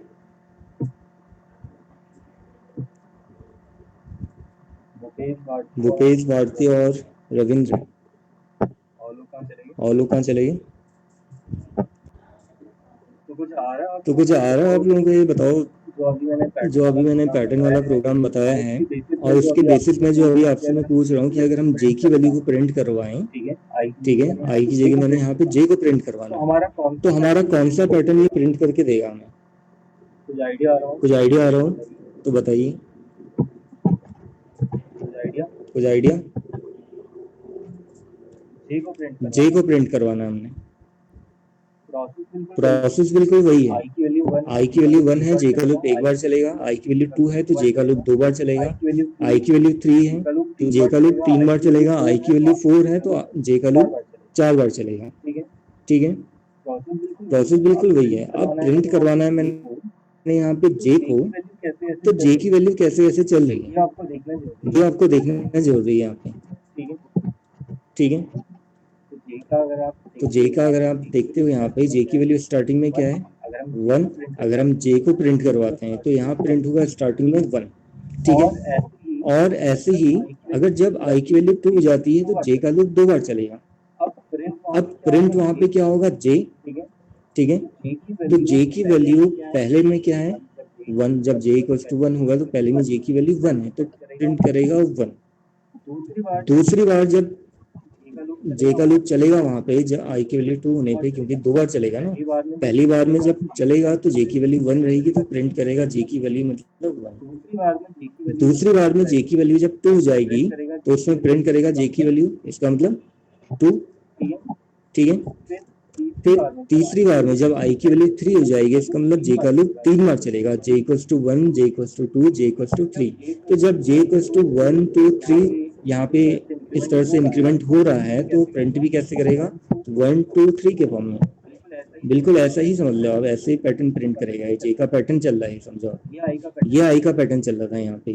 भूपेश भारती और रविंद्र, और लोग कहाँ चले गए? तो कुछ आ रहा है आप लोगों को? ये बताओ, जो अभी मैंने पैटर्न वाला प्रोग्राम बताया है और उसके बेसिस में जो अभी आपसे मैं पूछ रहा हूँ कि अगर हम जे की वैल्यू को प्रिंट करवाएं, ठीक है, आई की जगह मैंने यहाँ पे जे को प्रिंट करवाना, तो हमारा कौन सा पैटर्न ये प्रिंट करके देगा हमें? कुछ आइडिया आ रहा हो तो बताइए। कुछ आइडिया? जे को प्रिंट करवाना हमने। प्रोसेस बिल्कुल वही है। आई की वैल्यू 1 है, जे का लूप एक बार चलेगा। आई की वैल्यू 2 है तो जे का लूप 2 बार चलेगा। आई की वैल्यू 3 है तो जे का लूप 3 बार चलेगा। आई की वैल्यू 4 है तो जे का लूप 4 बार चलेगा। ठीक है, प्रोसेस बिल्कुल वही है। अब प्रिंट करवाना है मैंने यहाँ पे जे को, तो जे की वैल्यू कैसे कैसे चल रही है ये आपको देखना जरूरी है यहाँ पे। ठीक है, तो जे का अगर आप देखते हो यहाँ पे जे की वैल्यू स्टार्टिंग में क्या है? 1। अगर हम जे को प्रिंट करवाते हैं तो यहाँ प्रिंट होगा स्टार्टिंग में 1। ठीक है, और ऐसे ही अगर जब आई की वैल्यू 2 हो जाती है तो जे का लूप 2 बार चलेगा। अब प्रिंट वहां पे क्या होगा, जे, ठीक है। तो जे की वैल्यू पहले में क्या है, 1। जब जे इक्वल्स टू 1 होगा तो पहले में जे की वैल्यू 1 है तो प्रिंट करेगा 1। दूसरी बार जब जे का लूप चलेगा वहां पे जब आई की वैल्यू 2 होने पे, क्योंकि 2 बार चलेगा ना, पहली बार में जब चलेगा तो जे की वैल्यू 1 रहेगी तो प्रिंट करेगा जे की वैल्यू मतलब 1। दूसरी बार में जे की वैल्यू जब 2 हो जाएगी तो उसमें प्रिंट करेगा जे की वैल्यू, इसका मतलब 2, ठीक है। फिर तीसरी बार में जब आई की वैल्यू 3 हो जाएगी, इसका मतलब जे का लूप 3 बार चलेगा, J equals to 1, J equals to 2, J equals to 3। तो जब जे इक्वल्स टू 1 2 3 यहाँ पे इस तरह से इंक्रीमेंट हो रहा है तो प्रिंट भी कैसे करेगा, 1 2 3 के फॉर्म में। बिल्कुल ऐसा ही समझ लो आप, ऐसे ही पैटर्न प्रिंट करेगा। ये जे का पैटर्न चल रहा है, समझो ये आई का पैटर्न चल रहा था यहाँ पे,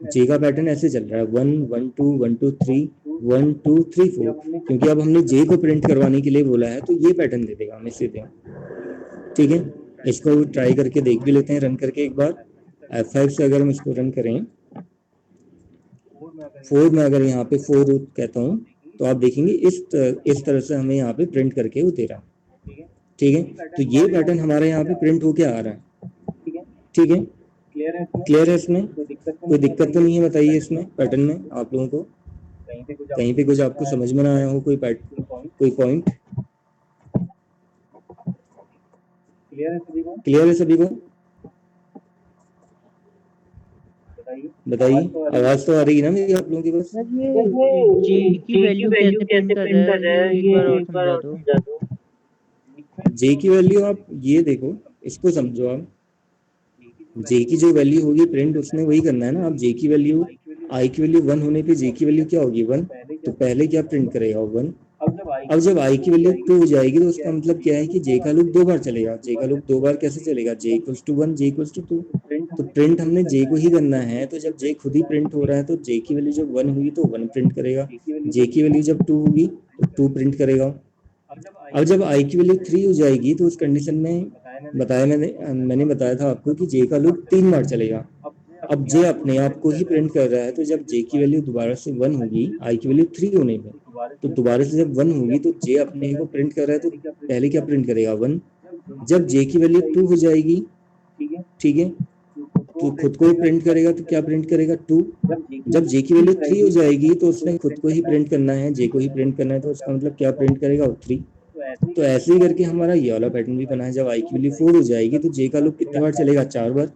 जे का पैटर्न ऐसे चल रहा है 1 1 2 1 2 3 1 2 3 4। क्योंकि अब हमने जे को प्रिंट करवाने के लिए बोला है तो ये पैटर्न दे देगा हमें सीधे, ठीक है। इसको ट्राई करके देख भी लेते हैं, रन करके एक बार। F5 से अगर हम इसको रन करें, 4 में अगर यहाँ पे 4 कहता हूँ तो आप देखेंगे इस तरह से हमें यहाँ पे प्रिंट करके वो दे रहा है, ठीक है। तो ये पैटर्न हमारे यहाँ पे प्रिंट होके आ रहा है, ठीक है। क्लियर है इसमें, कोई दिक्कत तो नहीं है बताइए इसमें पैटर्न में आप लोगों को, कहीं पे कुछ आपको समझ में ना आया हो, कोई पॉइंट। क्लियर है सभी को, बताइए। आवाज तो आ रही है ना मेरी आप लोगों की बस। जे की वैल्यू कैसे प्रिंट कर रहा है ये एक बार और समझा दो। जे की वैल्यू आप ये देखो, इसको समझो आप, जे की जो वैल्यू होगी प्रिंट उसने वही करना है ना। अब जे की वैल्यू आई की वैल्यू 1 होने पे जे की वैल्यू क्या होगी 1, तो पहले क्या प्रिंट करेगा 1। अब जब आई की वैल्यू 2 हो जाएगी तो उसका मतलब क्या है कि जे का लूप 2 बार चलेगा। जे का लूप 2 बार कैसे चलेगा, J equals to 1 J equals to 2। तो प्रिंट हमने जे को ही करना है, तो जब जे खुद ही प्रिंट हो रहा है तो जे की वैल्यू जब 1 हुई तो 1 प्रिंट करेगा, जे की वैल्यू जब 2 होगी तो 2 प्रिंट करेगा। अब जब आई की वैल्यू 3 हो जाएगी तो उस कंडीशन में मैंने बताया था आपको कि जे का लूप 3 बार चलेगा। अब जे अपने आप को ही प्रिंट कर रहा है, तो जब जे की वैल्यू दोबारा से 1 होगी आई की वैल्यू 3 होने पे, तो दोबारा से जब 1 होगी तो जे अपने को प्रिंट कर रहा है तो पहले क्या प्रिंट करेगा 1। जब जे की वैल्यू 2 हो जाएगी, ठीक है, तो खुद को ही प्रिंट करेगा तो क्या प्रिंट करेगा 2। जब जे की वैल्यू 3 हो जाएगी तो उसने खुद को ही प्रिंट करना है, जे को ही प्रिंट करना है, तो उसका मतलब क्या प्रिंट करेगा 3। तो ऐसे ही करके हमारा ये वाला पैटर्न भी बना है। जब आई की वैल्यू 4 हो जाएगी तो जे का लूप कितने बार चलेगा, 4 बार।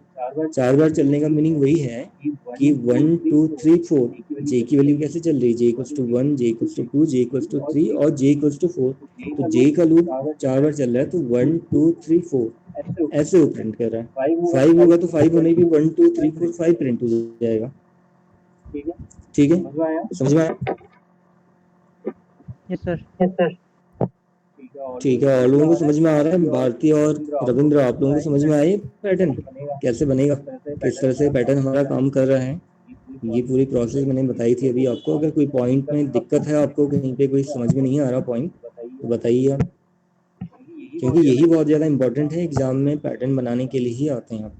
4 बार चलने का मीनिंग वही है कि 1 2 3 4 जे की वैल्यू कैसे चल रही है, J equals to 1 J equals to 2 J equals to 3 और जे इक्वल्स टू 4। तो जे का लूप 4 बार चल रहा है तो 1 2 3 4 ऐसे वो प्रिंट कर रहा है। 5 होगा तो 5 होने भी 1 2 3 4 5 प्रिंट हो जाएगा, ठीक है। समझ में आया? Yes sir. ठीक है, और लोगों को समझ में आ रहा है? भारती और रविंद्र, आप लोगों को समझ में आए पैटर्न कैसे बनेगा, किस तरह से पैटर्न हमारा काम कर रहा है? ये पूरी प्रोसेस मैंने बताई थी अभी आपको। अगर कोई पॉइंट में दिक्कत है आपको, कहीं पे कोई समझ में नहीं आ रहा पॉइंट, तो बताइए आप, क्योंकि यही बहुत ज़्यादा इंपॉर्टेंट है। एग्जाम में पैटर्न बनाने के लिए ही आते हैं आप।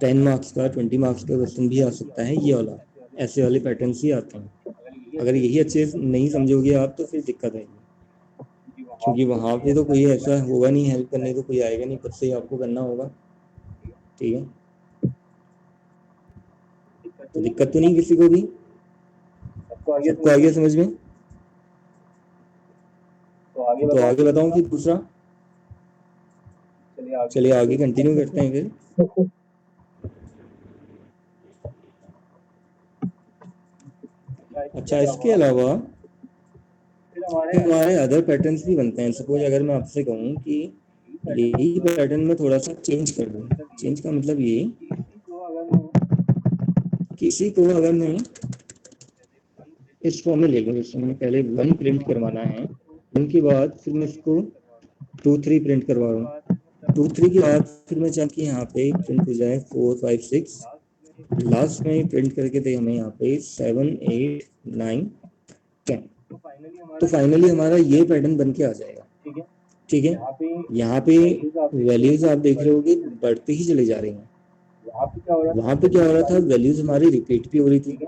10 मार्क्स का 20 मार्क्स का क्वेश्चन भी आ सकता है ये वाला, ऐसे वाले पैटर्न ही आते हैं। अगर यही अच्छे से नहीं समझोगे आप तो फिर दिक्कत आएगी, क्योंकि वहाँ पे तो कोई ऐसा होगा नहीं हेल्प करने, तो कोई आएगा नहीं, खुद से ही आपको करना होगा, ठीक है। तो दिक्कत तो नहीं किसी को भी, सबको आ गया समझ में? तो आगे बताऊं फिर दूसरा, चलिए आगे कंटिन्यू करते हैं फिर। अच्छा, इसके अलावा हमारे अदर पैटर्न्स भी बनते हैं। सपोज अगर मैं आपसे कहूँ कि यही पैटर्न में थोड़ा सा चेंज कर दूँ, चेंज का मतलब ये, किसी को अगर मैं इस फॉर्म में ले लूँ, जिसमें पहले 1 प्रिंट करवाना है, उनके बाद फिर मैं इसको 2 3 प्रिंट करवा रहा हूँ। 2 3 के बाद फिर मैं चाहूँ कि यहाँ पे प्रिंट हो जाए 4 5 6, लास्ट में प्रिंट करके दे हमें यहाँ पे 7 8 9 10। तो फाइनली हमारा ये पैटर्न बन के आ जाएगा, ठीक है। यहाँ पे वैल्यूज आप देख रहे होगे बढ़ते ही चले जा रही हैं। वहाँ पे क्या हो रहा था, वैल्यूज हमारी रिपीट भी हो रही थी,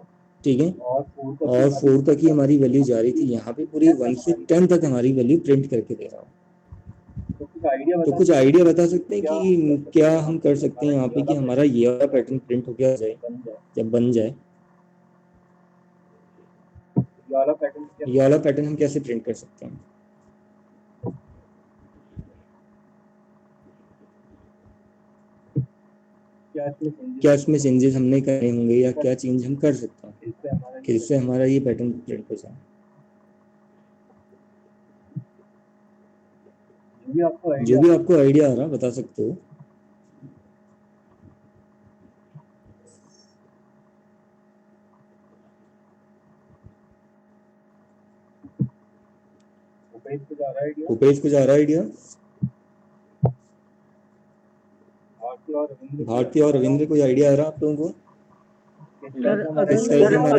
ठीक है, और 4 तक ही हमारी वैल्यू जा रही थी, यहाँ पे पूरी 1 से 10 तक हमारी वैल्यू प्रिंट करके दे रहा हूँ। तो कुछ आइडिया बता सकते हैं कि क्या हम कर सकते हैं यहाँ पे कि हमारा ये वाला पैटर्न प्रिंट हो गया जाए या बन जाए। ये वाला पैटर्न हम कैसे प्रिंट कर सकते हैं? क्या इसमें चेंजेस हमने करने होंगे या क्या चेंज हम कर सकते हैं कि इससे हमारा ये पैटर्न प्रिंट हो जाए? जो भी आपको आइडिया आ रहा बता सकते हो। उपेश को जा रहा है आइडिया? भारती और रविंद्र कोई आइडिया आ रहा आप लोगों को? सर इस तरह से हमारा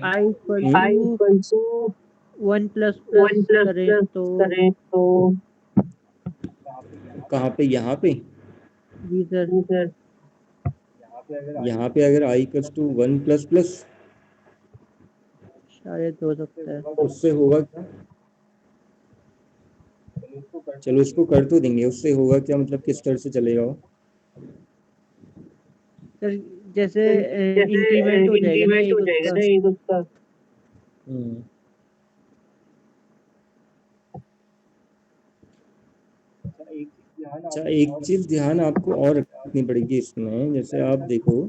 I equal to 1 प्लस करें तो कहाँ पे? यहाँ पे? जी सर। यहाँ पे अगर i equals to 1 plus plus शायद हो सकता है। उससे होगा क्या? चलो इसको कर तो देंगे, उससे होगा क्या, मतलब किस तरह से चलेगा वो? सर जैसे इंक्रीमेंट हो जाएगा ना एक उसका। अच्छा, एक चीज ध्यान आपको और रखनी पड़ेगी इसमें। जैसे आप देखो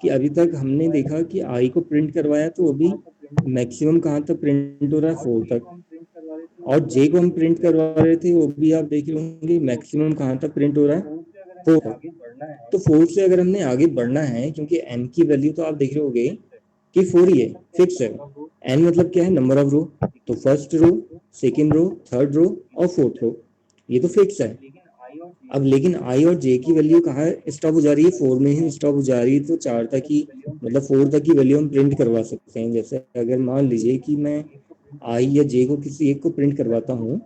कि अभी तक हमने देखा कि आई को प्रिंट करवाया तो वो भी मैक्सिमम कहाँ तक प्रिंट हो रहा है? 4 तक। और जे को हम प्रिंट करवा रहे थे वो भी आप देख रहे होंगे मैक्सिमम कहाँ तक प्रिंट हो रहा है? 4 तक। तो 4 से अगर हमने आगे बढ़ना है, क्योंकि n की वैल्यू तो आप देख रहे होंगे कि 4 ही है, फिक्स है। n मतलब क्या है? Number of row. तो first row, second row, third row और फोर्थ रो, ये तो फिक्स है। अब लेकिन आई और जे की वैल्यू कहाँ स्टॉप हो जा रही है? 4 में ही स्टॉप हो जा रही है। तो 4 तक ही, मतलब 4 तक की वैल्यू हम प्रिंट करवा सकते हैं। जैसे अगर मान लीजिए कि मैं आई या जे को किसी एक को प्रिंट करवाता हूँ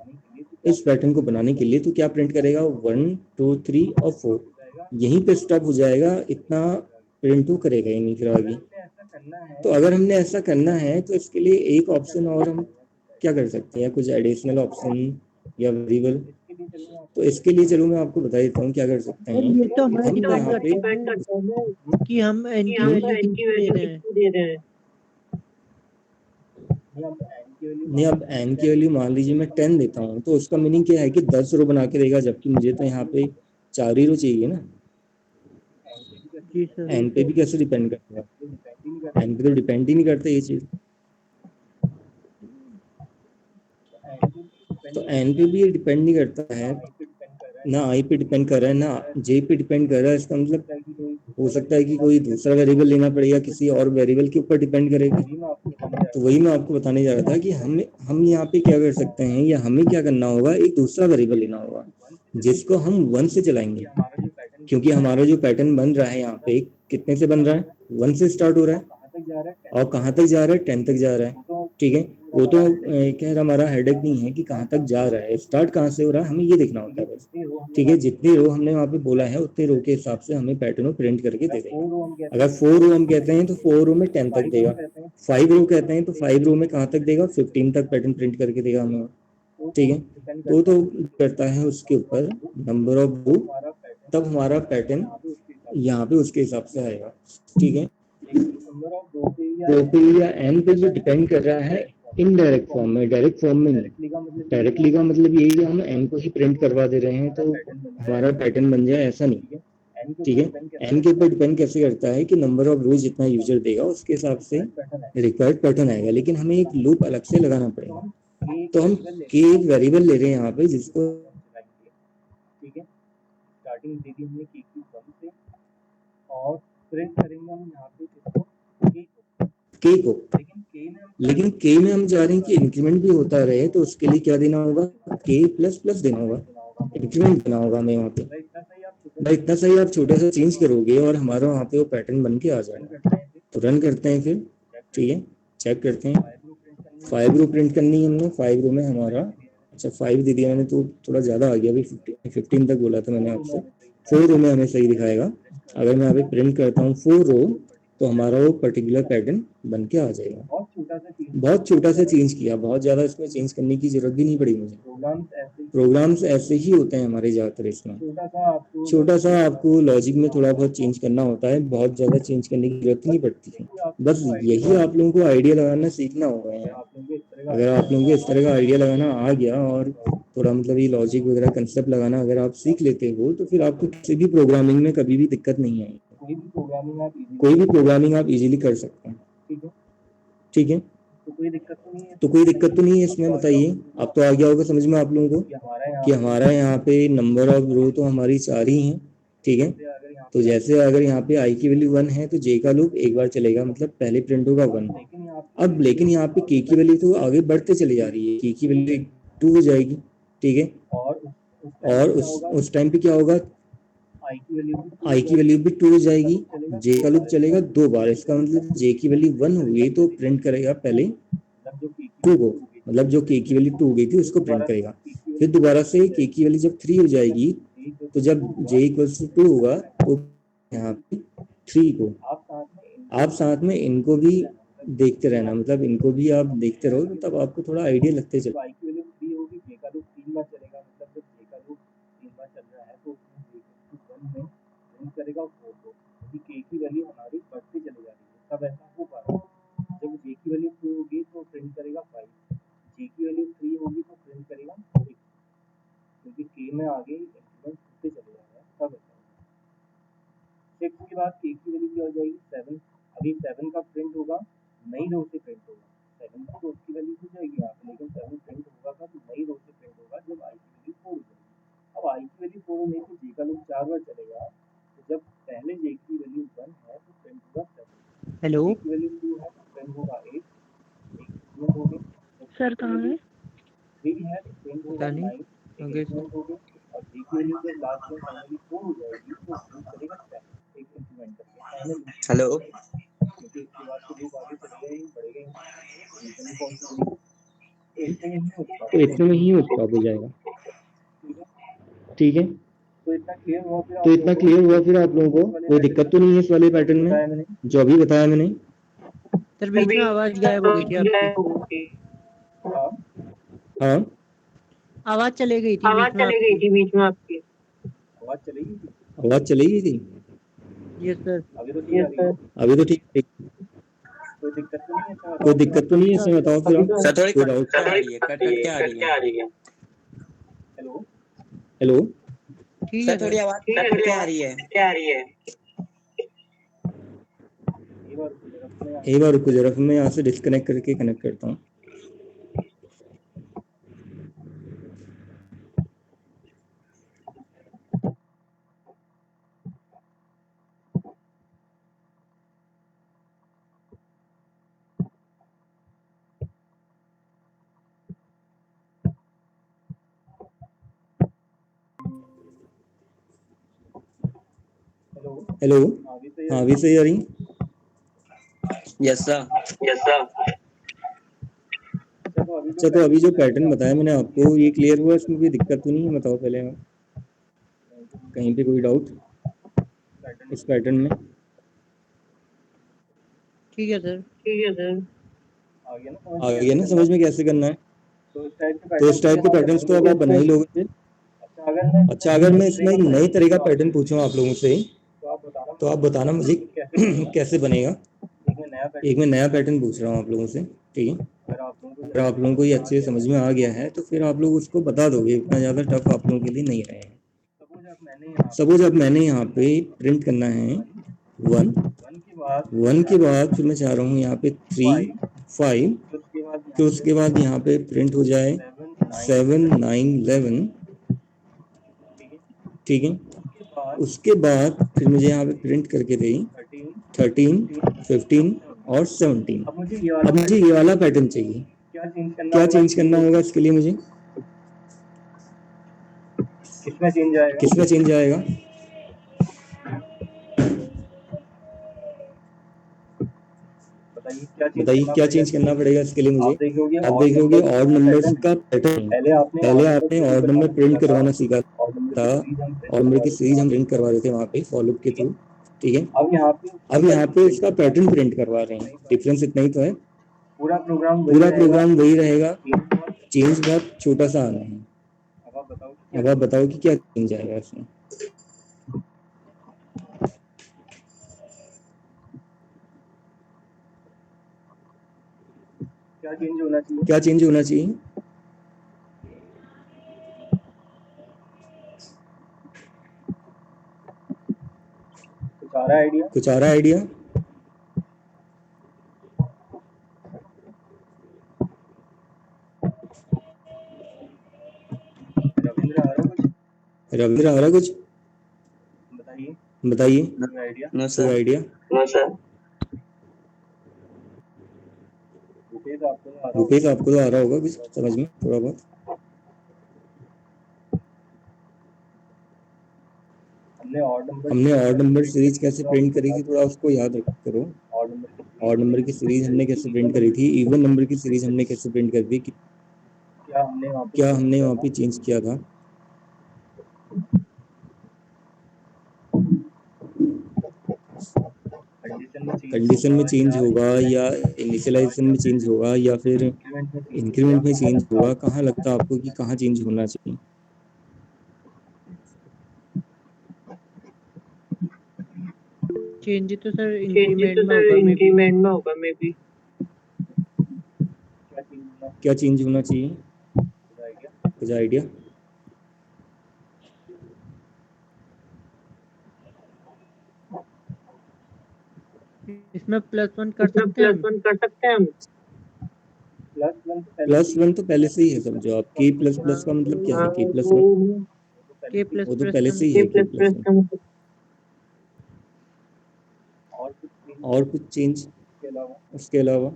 इस पैटर्न को बनाने के लिए, तो क्या प्रिंट करेगा? 1 2 3 और 4, यहीं पे स्टॉप हो जाएगा, इतना प्रिंट तो करेगा ही नहीं फिर आगे। तो अगर हमने ऐसा करना है तो इसके लिए एक ऑप्शन और हम क्या कर सकते हैं, कुछ एडिशनल ऑप्शन या वेरिएबल। तो इसके लिए चलो मैं आपको बता देता हूँ क्या कर सकते हैं। ये तो हमें हम डिपेंड यहाँ पे करता है कि हम n की वैल्यू कितनी दे रहे हैं। नहीं, अब n की वैल्यू मान लीजिए मैं 10 देता हूँ, तो उसका मीनिंग क्या है कि 10 रो बना के देगा, जबकि मुझे तो यहाँ पे 4 ही रो चाहिए ना। जी सर। n पे भी कैसे डिपेंड करेगा? n पे तो डिपेंड ही नहीं करता ये चीज। तो n पे भी ये डिपेंड नहीं करता है, ना i पे डिपेंड कर रहा है ना j पे डिपेंड कर रहा है। इसका मतलब हो सकता है कि कोई दूसरा वेरिएबल लेना पड़ेगा, किसी और वेरिएबल के ऊपर डिपेंड करेगी। तो वही मैं आपको बताने जा रहा था कि हम यहाँ पे क्या कर सकते हैं, या हमें क्या करना होगा, एक दूसरा वेरिएबल लेना होगा जिसको हम 1 से चलाएंगे। क्योंकि हमारा जो पैटर्न बन रहा है यहाँ पे कितने से बन रहा है? 1 से स्टार्ट हो रहा है और कहाँ तक जा रहा है? 10 तक जा रहा है। ठीक है, वो तो खैर हमारा हेडेक नहीं है कि कहाँ तक जा रहा है, स्टार्ट कहाँ से हो रहा है, हमें ये देखना होता है बस। ठीक है, जितनी रो हमने वहाँ पे बोला है उतनी रो के हिसाब से हमें पैटर्न को प्रिंट करके दे देगा। अगर 4 रो हम कहते हैं तो 4 रो में 10 तक देगा। 5 रो कहते हैं तो 5 रो में कहाँ तक देगा? 15 तक पैटर्न प्रिंट करके देगा हमें। ठीक है, तो करता है उसके ऊपर नंबर ऑफ रो, तब हमारा पैटर्न यहाँ पे उसके हिसाब से आएगा। ठीक है, तो पे या n पे जो डिपेंड कर रहा है इनडायरेक्ट फॉर्म में, डायरेक्ट फॉर्म में नहीं। डायरेक्टली का मतलब यही है हम n को ही प्रिंट करवा दे रहे हैं तो हमारा पैटर्न बन जाए, ऐसा नहीं। ठीक है, n के ऊपर डिपेंड कैसे करता है कि नंबर ऑफ रोज जितना यूजर देगा उसके हिसाब से रिक्वायर्ड पैटर्न आएगा, लेकिन हमें एक लूप अलग से लगाना पड़ेगा। तो हम के एक वेरिएबल ले रहे हैं यहाँ पे जिसको स्टार्टिंग दी हमने के की 1 से और प्रिंट करेंगे हम यहाँ पे के को। लेकिन के में हम चाह रहे हैं कि इंक्रीमेंट भी होता रहे, तो उसके लिए क्या देना होगा? के प्लस प्लस देना होगा, इंक्रीमेंट देना होगा हमें वहाँ पे। भाई इतना सही आप छोटा सा चेंज करोगे और हमारा वहाँ पे वो पैटर्न बन के आ जाएगा। तो रन करते हैं फिर। ठीक है, चेक करते हैं। 5 रो प्रिंट करनी है हमने। 5 रो में हमारा, अच्छा 5 दे दिया मैंने तो थोड़ा ज़्यादा आ गया, अभी 15 तक बोला था मैंने आपसे। 4 रो में हमें सही दिखाएगा। अगर मैं यहाँ पे प्रिंट करता हूँ 4 रो तो हमारा वो पर्टिकुलर पैटर्न बन के आ जाएगा। बहुत छोटा सा चेंज किया, बहुत ज़्यादा इसमें चेंज करने की ज़रूरत भी नहीं पड़ी मुझे। प्रोग्राम्स ऐसे ही होते हैं हमारे ज़्यादातर इसमें। छोटा सा आपको लॉजिक में थोड़ा बहुत चेंज करना होता है, बहुत ज़्यादा चेंज करने की ज़रूरत नहीं पड़ती है। बस यही आप लोगों को आइडिया लगाना सीखना होगा यार। अगर आप लोगों को इस तरह का आइडिया लगाना आ गया और थोड़ा मतलब ये लॉजिक वगैरह कंसेप्ट लगाना अगर आप सीख लेते हो तो फिर आपको किसी भी प्रोग्रामिंग में कभी भी दिक्कत नहीं आएगी। कोई भी प्रोग्रामिंग आप इजीली कर सकते हैं। ठीक है, तो कोई दिक्कत तो नहीं है इसमें। बताइए, अब तो आ गया होगा समझ में आप लोगों को कि हमारा यहाँ पे नंबर ऑफ रो तो हमारी 4 ही हैं। ठीक है, तो जैसे अगर यहाँ पे आई की वैल्यू 1 है तो जे का लूप एक बार चलेगा, मतलब पहले प्रिंट होगा 1। अब लेकिन यहाँ पे के की वैल्यू तो आगे बढ़ते चली जा रही है, के की वैल्यू 2 हो जाएगी। ठीक है, और उस टाइम पे क्या होगा, आई की वैल्यू भी 2 हो जाएगी। जे का लूप चलेगा 2 बार, इसका मतलब जे की वैल्यू 1 हो गई तो प्रिंट करेगा पहले 2 को, मतलब जो के की वैल्यू 2 हो गई थी उसको प्रिंट करेगा। फिर दोबारा से के की वैल्यू जब 3 हो जाएगी तो जब जे इक्वल्स टू 2 होगा तो यहाँ पे 3 को आप साथ में इनको भी देखते रहना, मतलब इनको भी आप देखते रहो, तब आपको थोड़ा आइडिया लगते चले। करेगा 4 को, क्योंकि के की वैल्यू हमारी बढ़ती चली जा रही है, तब ऐसा हो पा रहा है। जब जे की वैल्यू 2 होगी तो प्रिंट करेगा 5, जे की वैल्यू 3 होगी तो प्रिंट करेगा 6, क्योंकि के में आगे इंक्रीमेंट होते चले जा रहा है, तब ऐसा होगा। 6 के बाद के की वैल्यू क्या हो जाएगी 7, अभी 7 का प्रिंट होगा नई रो से प्रिंट होगा। 7 की तो उसकी वैल्यू हो जाएगी यहाँ पे, लेकिन 7 प्रिंट होगा कब, नई रो से प्रिंट होगा जब आई की वैल्यू 4 हो जाएगी। अब आई की वैल्यू 4 होने से जे का लूप 4 बार चलेगा, जब पहले जे की वैल्यू 1 है तो प्रिंट होगा 7, हेलो जे की वैल्यू 2 है तो प्रिंट होगा 8, इंक्रीमेंट हो गई। सर, कहाँ है? 3 है तो प्रिंट होगा पता नहीं। 9, ओके सर। इंक्रीमेंट हो गई। और जे की वैल्यू जब लास्ट में फाइनली 4 हो जाएगी तो प्रिंट करेगा 7, एक इंक्रीमेंट करके फाइनल। हेलो, क्योंकि इसके बाद तो लूप आगे चलेगा ही, बढ़ेगा ही, इतनी पॉसिबल तो इतने में ही स्टॉप हो जाएगा। ठीक है, तो इतना क्लियर हुआ फिर आप लोगों को कोई दिक्कत तो नहीं है इस वाले पैटर्न में जो अभी बताया मैंने? सर, बीच में आवाज गायब हो गई थी आपकी। हाँ, आवाज चली गई थी बीच में आपकी। बीच में आपकी आवाज चली गई थी। Yes sir. अभी तो ठीक। कोई दिक्कत तो नहीं है इसमें, बताओ फिर आप। सर थोड़ी कोई कट डाउट? के आ रही है, कट के आ रही है। हेलो, ठीक है सर थोड़ी सर। आवाज कट के आ रही है। एक बार रुको जरा, मैं यहाँ से डिस्कनेक्ट करके कनेक्ट करता हूँ। हेलो, हाँ अभी सही आ रही? Yes sir. अच्छा, तो अभी जो पैटर्न बताया मैंने आपको ये क्लियर हुआ, इसमें कोई दिक्कत तो नहीं है? बताओ पहले आप, कहीं पे कोई डाउट इस पैटर्न में? ठीक है सर। आ गया ना समझ में कैसे करना है? तो इस टाइप के पैटर्न्स तो अब आप बना ही लोगे। अच्छा, अगर मैं इसमें एक नई तरह का पैटर्न पूछूं आप लोगों से तो आप बताना मुझे कैसे बनेगा। एक मैं नया पैटर्न पूछ रहा हूँ आप लोगों से, ठीक है? अगर आप लोगों को ये अच्छे से समझ में आ गया है तो फिर आप लोग उसको बता दोगे, इतना ज़्यादा टफ आप लोगों के लिए नहीं रहेगा। सपोज अब मैंने यहाँ पे प्रिंट करना है 1 के बाद फिर मैं चाह रहा हूँ यहाँ पे 3 5, फिर उसके बाद यहाँ पे प्रिंट हो जाए 7 9 11, ठीक है? उसके बाद फिर मुझे यहाँ पे प्रिंट करके दे 13 15 और 17। अब मुझे ये वाला पैटर्न चाहिए, क्या चेंज करना होगा इसके लिए मुझे? किसमें चेंज आएगा? बताइए क्या चेंज करना पड़ेगा इसके लिए मुझे? आप देख रहे ऑड नंबर्स का पैटर्न, पहले आपने ऑड नंबर प्रिंट करवाना सीखा था, ऑड नंबर की सीरीज हम प्रिंट करवा रहे थे वहाँ पे फॉर लूप के थ्रू। ठीक है। अब यहाँ पे इसका पैटर्न प्रिंट करवा रहे हैं, डिफरेंस इतना ही तो है, पूरा प्रोग्राम वही रहेगा, चेंज बहुत छोटा सा आना है। अब आप बताओ कि क्या चेंज आएगा इसमें। क्या चेंज होना चाहिए? कुछ आ रहा है आइडिया? रविंद्र आ रहा कुछ? बताइए। नो कोई सर। आइडिया? रुपेश आपको तो आ रहा होगा कुछ समझ में थोड़ा बहुत। हमने ऑड नंबर सीरीज कैसे प्रिंट करी थी, थोड़ा उसको याद करो। ऑड नंबर की सीरीज हमने कैसे प्रिंट करी थी, इवन नंबर की सीरीज हमने कैसे प्रिंट करी थी, क्या हमने वहाँ पे चेंज किया था? कंडीशन में चेंज होगा या इनिशियलाइजेशन में चेंज होगा या फिर इंक्रीमेंट में चेंज होगा? कहाँ लगता है आपको कि कहाँ चेंज होना चाहिए? चेंज तो सर इंक्रीमेंट में होगा मे बी। क्या चेंज होना चाहिए? कुछ आइडिया? इसमें +1 कर सकते हैं हम। +1 तो पहले से ही है, समझो आप। के प्लस प्लस का मतलब क्या है? के प्लस वन के प्लस वो तो प्लस पहले का से ही है, के प्लस वन। और कुछ चेंज उसके अलावा?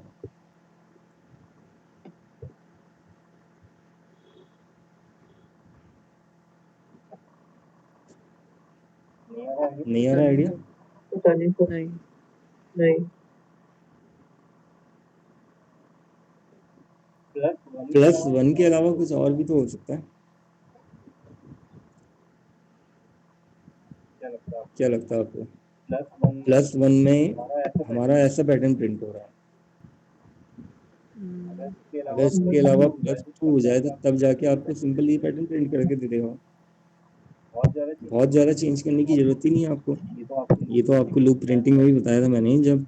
नहीं आ पता रहा नहीं आइडिया? नहीं। +1 के अलावा कुछ और भी तो हो सकता है। क्या लगता है आपको? +1 में हमारा ऐसा पैटर्न प्रिंट हो रहा है। अगर इसके अलावा +2 हो जाए तो तब जाके आपको सिंपल ये पैटर्न प्रिंट करके दे देगा। बहुत ज़्यादा चेंज करने की जरूरत ही नहीं है आपको। ये तो आपको लूप प्रिंटिंग में भी बताया था मैंने, जब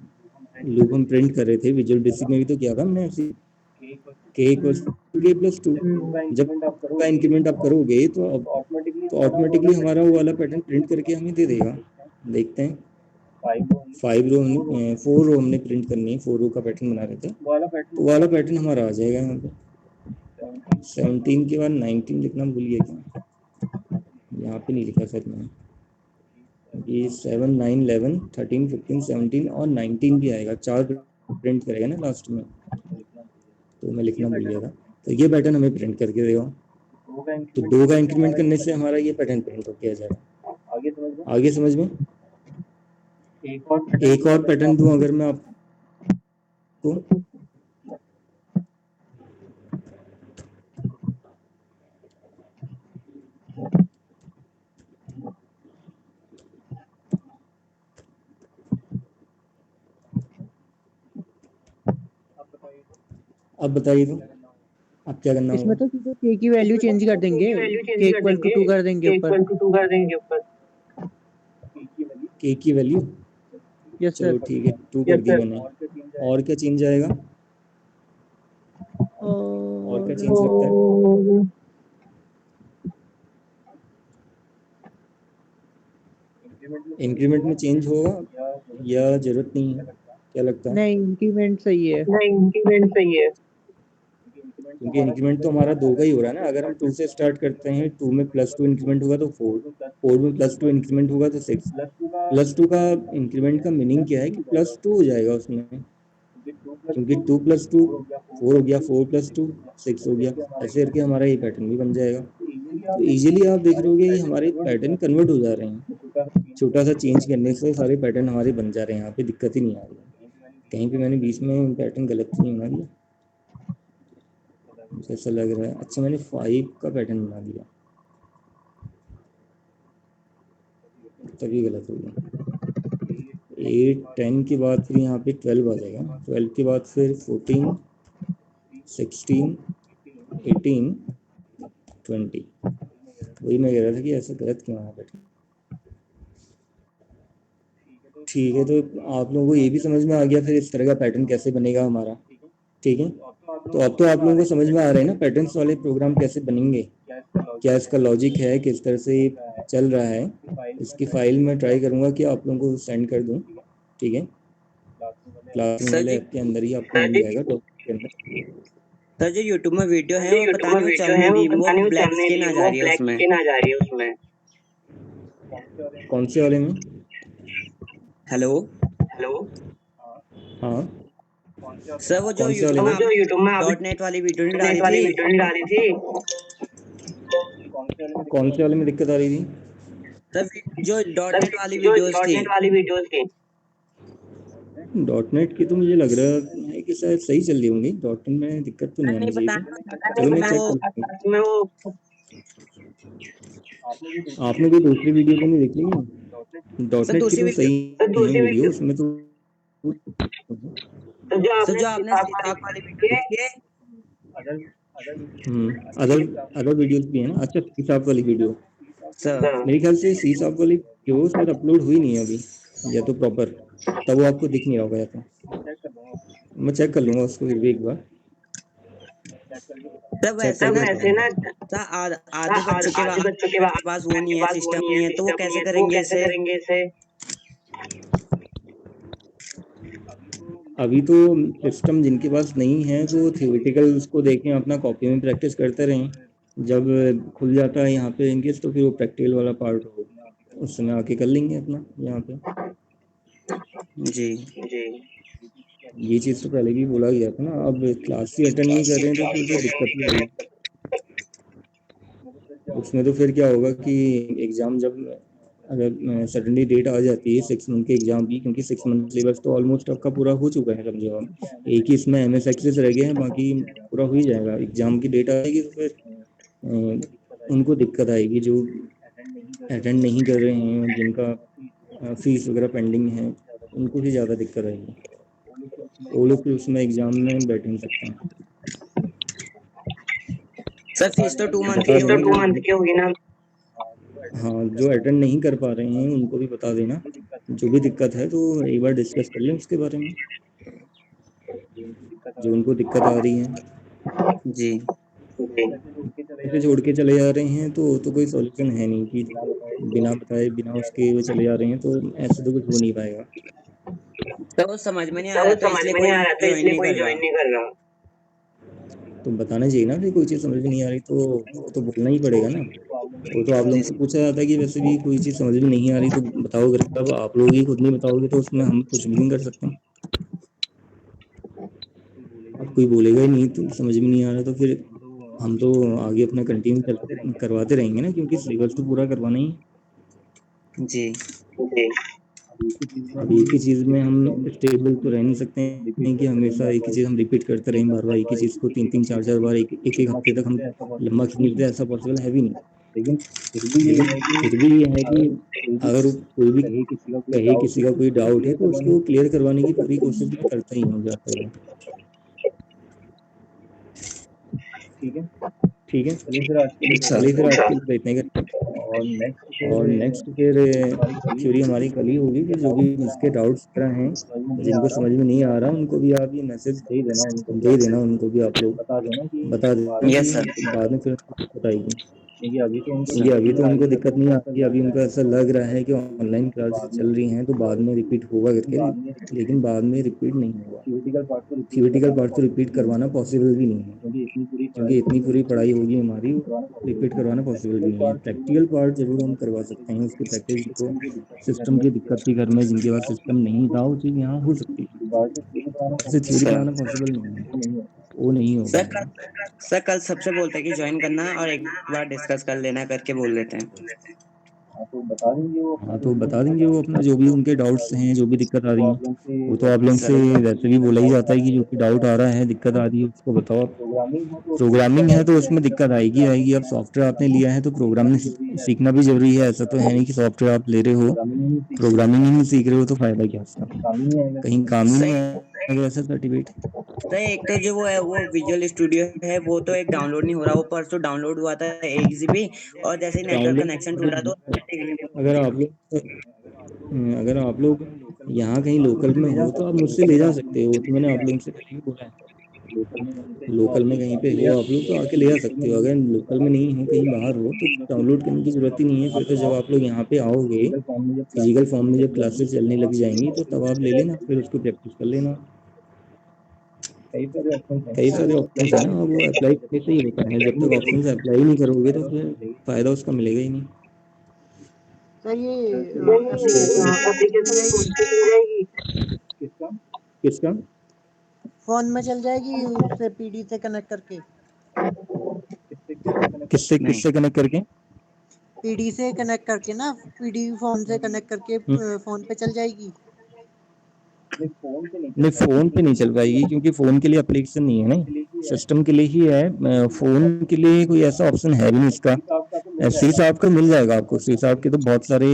लूप हम प्रिंट कर रहे थे विजुअल बेसिक में भी तो किया था हमने ऐसे। के इक्वल्स के प्लस टू, जब का इंक्रीमेंट आप करोगे तो ऑटोमेटिकली हमारा वो वाला पैटर्न प्रिंट करके हमें दे देगा। देखते हैं। 4 रो हमने प्रिंट करनी है, 4 रो का पैटर्न बना रहे थे, तो वो वाला पैटर्न हमारा आ जाएगा यहाँ पे। 17 के बाद 19 लिखना भूल गया क्या? यहाँ पे नहीं लिखा सर मैंने। ये 7, 9, 11, 13, 15, 17 और 19 भी आएगा, 4 प्रिंट करेगा ना लास्ट में, तो मैं लिखना भूल गया था। तो ये पैटर्न हमें प्रिंट करके देगा। तो 2 का इंक्रीमेंट करने से हमारा ये पैटर्न प्रिंट होके आ जाएगा। आगे समझ में? एक और पैटर्न दूं अगर मैं आपको? अब बताइए तो अब क्या करना इसमें होगा? तो सीधे के की वैल्यू चेंज कर देंगे, के इक्वल टू 2 कर देंगे ऊपर। के की वैल्यू? यस चलो सर। ठीक है, 2 कर दी मैंने। और क्या चेंज आएगा? और क्या और चेंज लगता है? इंक्रीमेंट में चेंज होगा या जरूरत नहीं है? क्या लगता है? नहीं, इंक्रीमेंट सही है। क्योंकि इंक्रीमेंट तो हमारा 2 का ही हो रहा है ना। अगर हम 2 से स्टार्ट करते हैं, 2 में +2 इंक्रीमेंट होगा तो 4, 4 में +2 इंक्रीमेंट होगा तो 6। +2 का इंक्रीमेंट का मीनिंग क्या है कि +2 हो जाएगा उसमें, क्योंकि 2 + 2 4 हो गया, 4 + 2 6 हो गया। ऐसे करके हमारा ये पैटर्न भी बन जाएगा। तो इजीली आप देख रहे कि हमारे पैटर्न कन्वर्ट हो जा रहे हैं। छोटा सा चेंज करने से सारे पैटर्न हमारे बन जा रहे हैं, यहाँ पे दिक्कत ही नहीं आ रही है। कहीं पे मैंने बीच में पैटर्न गलत तो नहीं बना दिया? मुझे ऐसा लग रहा है। अच्छा, मैंने 5 का पैटर्न बना दिया, तभी गलत हो गया। 8 10 के बाद फिर यहाँ पे 12 आ जाएगा, 12 के बाद फिर 14 16 18 20। वही मैं कह रहा था कि ऐसा गलत क्यों है बैठे। ठीक है, तो आप लोगों को ये भी समझ में आ गया फिर इस तरह का पैटर्न कैसे बनेगा हमारा। ठीक है, तो अब तो आप लोगों को समझ में आ रहा है ना पैटर्न्स वाले प्रोग्राम कैसे बनेंगे, क्या इसका लॉजिक है, किस तरह से चल रहा है। इसकी फाइल मैं ट्राई करूँगा कि आप लोगों को सेंड कर दूँ। ठीक है, क्लासरूम सर वाले जी, ऐप के अंदर ही आपको मिल जाएगा टॉपिक के अंदर। सर जो यूट्यूब में वीडियो है वो पता नहीं वो चल नहीं रही, वो ब्लैक स्क्रीन आ जा रही है उसमें। कौन से वाले में? हेलो हाँ, सर, वो जो कौन से वाले यूट्यूब में में? आप डॉट नेट वाली वीडियो नहीं डाली थी कौन से वाले में दिक्कत आ रही थी? सर, जो डॉट नेट वाली वीडियोस थी। डॉट नेट की तो मुझे लग रहा है कि शायद सही चल रही होंगी, डॉट नेट में दिक्कत तो नहीं नहीं आनी चाहिए पता थी। चलो मैं चेक कर लूँगा। आपने कोई दूसरी वीडियो तो नहीं देख ली? डॉट सर नेट की दूसरी तो वीडियो, सही है वीडियो, उसमें तो सर जो आपने सीताप वाली वीडियो देखी है। अदर अदर वीडियोस भी है ना। अच्छा, सी साहब वाली वीडियो सर मेरे ख्याल से सी साहब वाली वीडियो शायद अपलोड हुई नहीं है अभी, या तो प्रॉपर तब वो आपको दिख नहीं रहा होगा, या तो मैं चेक कर लूँगा उसको फिर भी एक बार। सर चेक वैसे करके ना बताऊंगा। सर आधे बच्चों के पास वो नहीं है, सिस्टम नहीं है, तो वो कैसे करेंगे इसे। अभी तो सिस्टम जिनके पास नहीं है तो थियोरेटिकल उसको देखें, अपना कॉपी में प्रैक्टिस करते रहें। जब खुल जाता है यहाँ पे इनकेस तो फिर वो प्रैक्टिकल वाला पार्ट हो उस समय आके कर लेंगे अपना यहाँ पे। जी ये चीज़ तो पहले भी बोला गया था ना। अब क्लास ही अटेंड नहीं कर रहे हैं तो फिर तो दिक्कत ही आएगी। उसमें तो फिर क्या होगा कि एग्ज़ाम जब अगर सडनली डेट आ जाती है 6 मंथ के एग्ज़ाम की, क्योंकि 6 मंथ सिलेबस तो ऑलमोस्ट आपका पूरा हो चुका है समझो आप, एक ही इसमें MS एक्सेस रह गया है, बाकी पूरा हो ही जाएगा। एग्ज़ाम की डेट आएगी तो फिर उनको दिक्कत आएगी जो अटेंड नहीं कर रहे हैं, जिनका फीस वगैरह पेंडिंग है, उनको ही ज़्यादा दिक्कत आएगी। वो लोग फिर उसमें एग्ज़ाम में बैठ नहीं सकते हैं। सर, फीस तो 2 मंथ बता की होगी देना। ना। हाँ, जो अटेंड नहीं कर पा रहे हैं उनको भी बता देना। जो भी दिक्कत है तो एक बार डिस्कस कर लें उसके बारे में, जो उनको दिक्कत आ रही है। जी ऐसे छोड़ के चले जा रहे हैं तो कोई सॉल्यूशन है नहीं कि बिना बताए बिना उसके वो चले जा रहे हैं, तो ऐसे तो कुछ हो नहीं पाएगा। सर, वो समझ में नहीं आ रहा तो इसलिए कोई ज्वाइन नहीं कर रहा। तो बताना चाहिए ना, फिर कोई चीज़ समझ में नहीं आ रही तो वो तो बोलना ही पड़ेगा ना। वो तो आप लोगों से पूछा जाता है कि वैसे भी कोई चीज़ समझ में नहीं आ रही तो बताओ करके। अब आप लोग ही खुद नहीं बताओगे तो उसमें हम कुछ भी नहीं कर सकते। अब कोई बोलेगा ही नहीं तो समझ में नहीं आ रहा तो फिर हम तो आगे अपना कंटिन्यू करवाते रहेंगे ना, क्योंकि सिलेबस तो पूरा करवाना ही है। जी अब एक ही चीज़ में हम स्टेबल तो रह नहीं सकते हैं कि हमेशा एक ही चीज़ हम रिपीट करते रहें बार बार। एक ही चीज़ को 3 4 बार एक हफ्ते तक हम लंबा खींच लेते, ऐसा पॉसिबल है भी नहीं। लेकिन फिर भी ये है कि अगर कोई भी कहे किसी का कोई डाउट है तो उसको क्लियर करवाने की पूरी कोशिश मैं करता ही हूँ जाते हुए। ठीक है, चलिए फिर आज के लिए तो इतना ही करते हैं। और नेक्स्ट फिर थ्योरी हमारी कल ही होगी। फिर जो भी जिसके डाउट्स हैं, जिनको समझ में नहीं आ रहा उनको भी आप ये मैसेज दे देना उनको भी आप लोग बता देना यस सर। कि बाद में फिर बताएगी। क्योंकि अभी तो उनको दिक्कत नहीं आती, अभी उनको ऐसा लग रहा है कि ऑनलाइन क्लासेस चल रही हैं तो बाद में रिपीट होगा करके, लेकिन बाद में रिपीट नहीं होगा। थियोरेटिकल पार्ट तो रिपीट करवाना पॉसिबल भी नहीं है, क्योंकि इतनी पूरी पढ़ाई होगी हमारी, रिपीट करवाना पॉसिबल भी नहीं है। प्रैक्टिकल पार्ट जरूर हम करवा सकते हैं, उसकी प्रैक्टिस को। सिस्टम की दिक्कत थी घर में, जिनके पास सिस्टम नहीं था वो चीज़ यहाँ हो सकती है, ऐसे थ्योरी सर कराना पॉसिबल नहीं है, वो नहीं होगा। सर कल सबसे बोलते हैं कि ज्वाइन करना और एक बार डिस्कस कर लेना करके बोल लेते हैं। हाँ तो बता देंगे वो अपना जो भी उनके डाउट्स हैं, जो भी दिक्कत आ रही है। वो तो आप लोग से वैसे भी बोला ही जाता है कि जो कि डाउट आ रहा है, दिक्कत आ रही है, उसको बताओ आप। प्रोग्रामिंग है तो उसमें दिक्कत आएगी आएगी। अब सॉफ्टवेयर आपने लिया है तो प्रोग्रामिंग सीखना भी जरूरी है। ऐसा तो है नहीं कि सॉफ्टवेयर आप ले रहे हो, प्रोग्रामिंग ही नहीं सीख रहे हो, तो फायदा क्या उसका? कहीं काम ही नहीं सही। आएगा ऐसा सर्टिफिकेट। सही, एक तो जो वो है वो विजुअल स्टूडियो है, वो तो एक डाउनलोड नहीं हो रहा। वो परसों डाउनलोड हुआ था 1 GB, और जैसे ही नेटवर्क कनेक्शन टूटा तो अगर आप लोग अगर आप लोग यहाँ कहीं लोकल में हो तो आप मुझसे ले जा सकते हो। तो मैंने आप लोगों से पहले भी बोला है, लोकल में कहीं पे हो आप लोग तो आके ले आ सकते हो। अगर लोकल में नहीं हो, कहीं बाहर हो, तो डाउनलोड करने की जरूरत ही नहीं है। फिर तो जब आप लोग यहाँ पे आओगे, फिजिकल फॉर्म में जब क्लासेस चलने लग जाएंगी, तो तब आप ले लेना, फिर उसको प्रैक्टिस कर लेना। कई सारे ऑप्शन है ना, वो अप्लाई करने से ही होता है। जब तक ऑप्शन से अप्लाई नहीं करोगे तो फिर फायदा उसका मिलेगा ही नहीं। सर ये एप्लीकेशन कौन सी चल जाएगी? किसका? फोन में चल जाएगी उससे पीडी से कनेक्ट करके? किससे नहीं। किससे कनेक्ट करके? पीडी से कनेक्ट करके ना, पीडी फोन से कनेक्ट करके फोन पे चल जाएगी? नहीं, फोन पे नहीं चल पाएगी, क्योंकि फोन के लिए एप्लीकेशन नहीं है ना, सिस्टम के लिए ही है। फोन के लिए कोई ऐसा ऑप्शन है भी नहीं इसका। सी साहब का मिल जाएगा आपको। सी साहब के तो बहुत सारे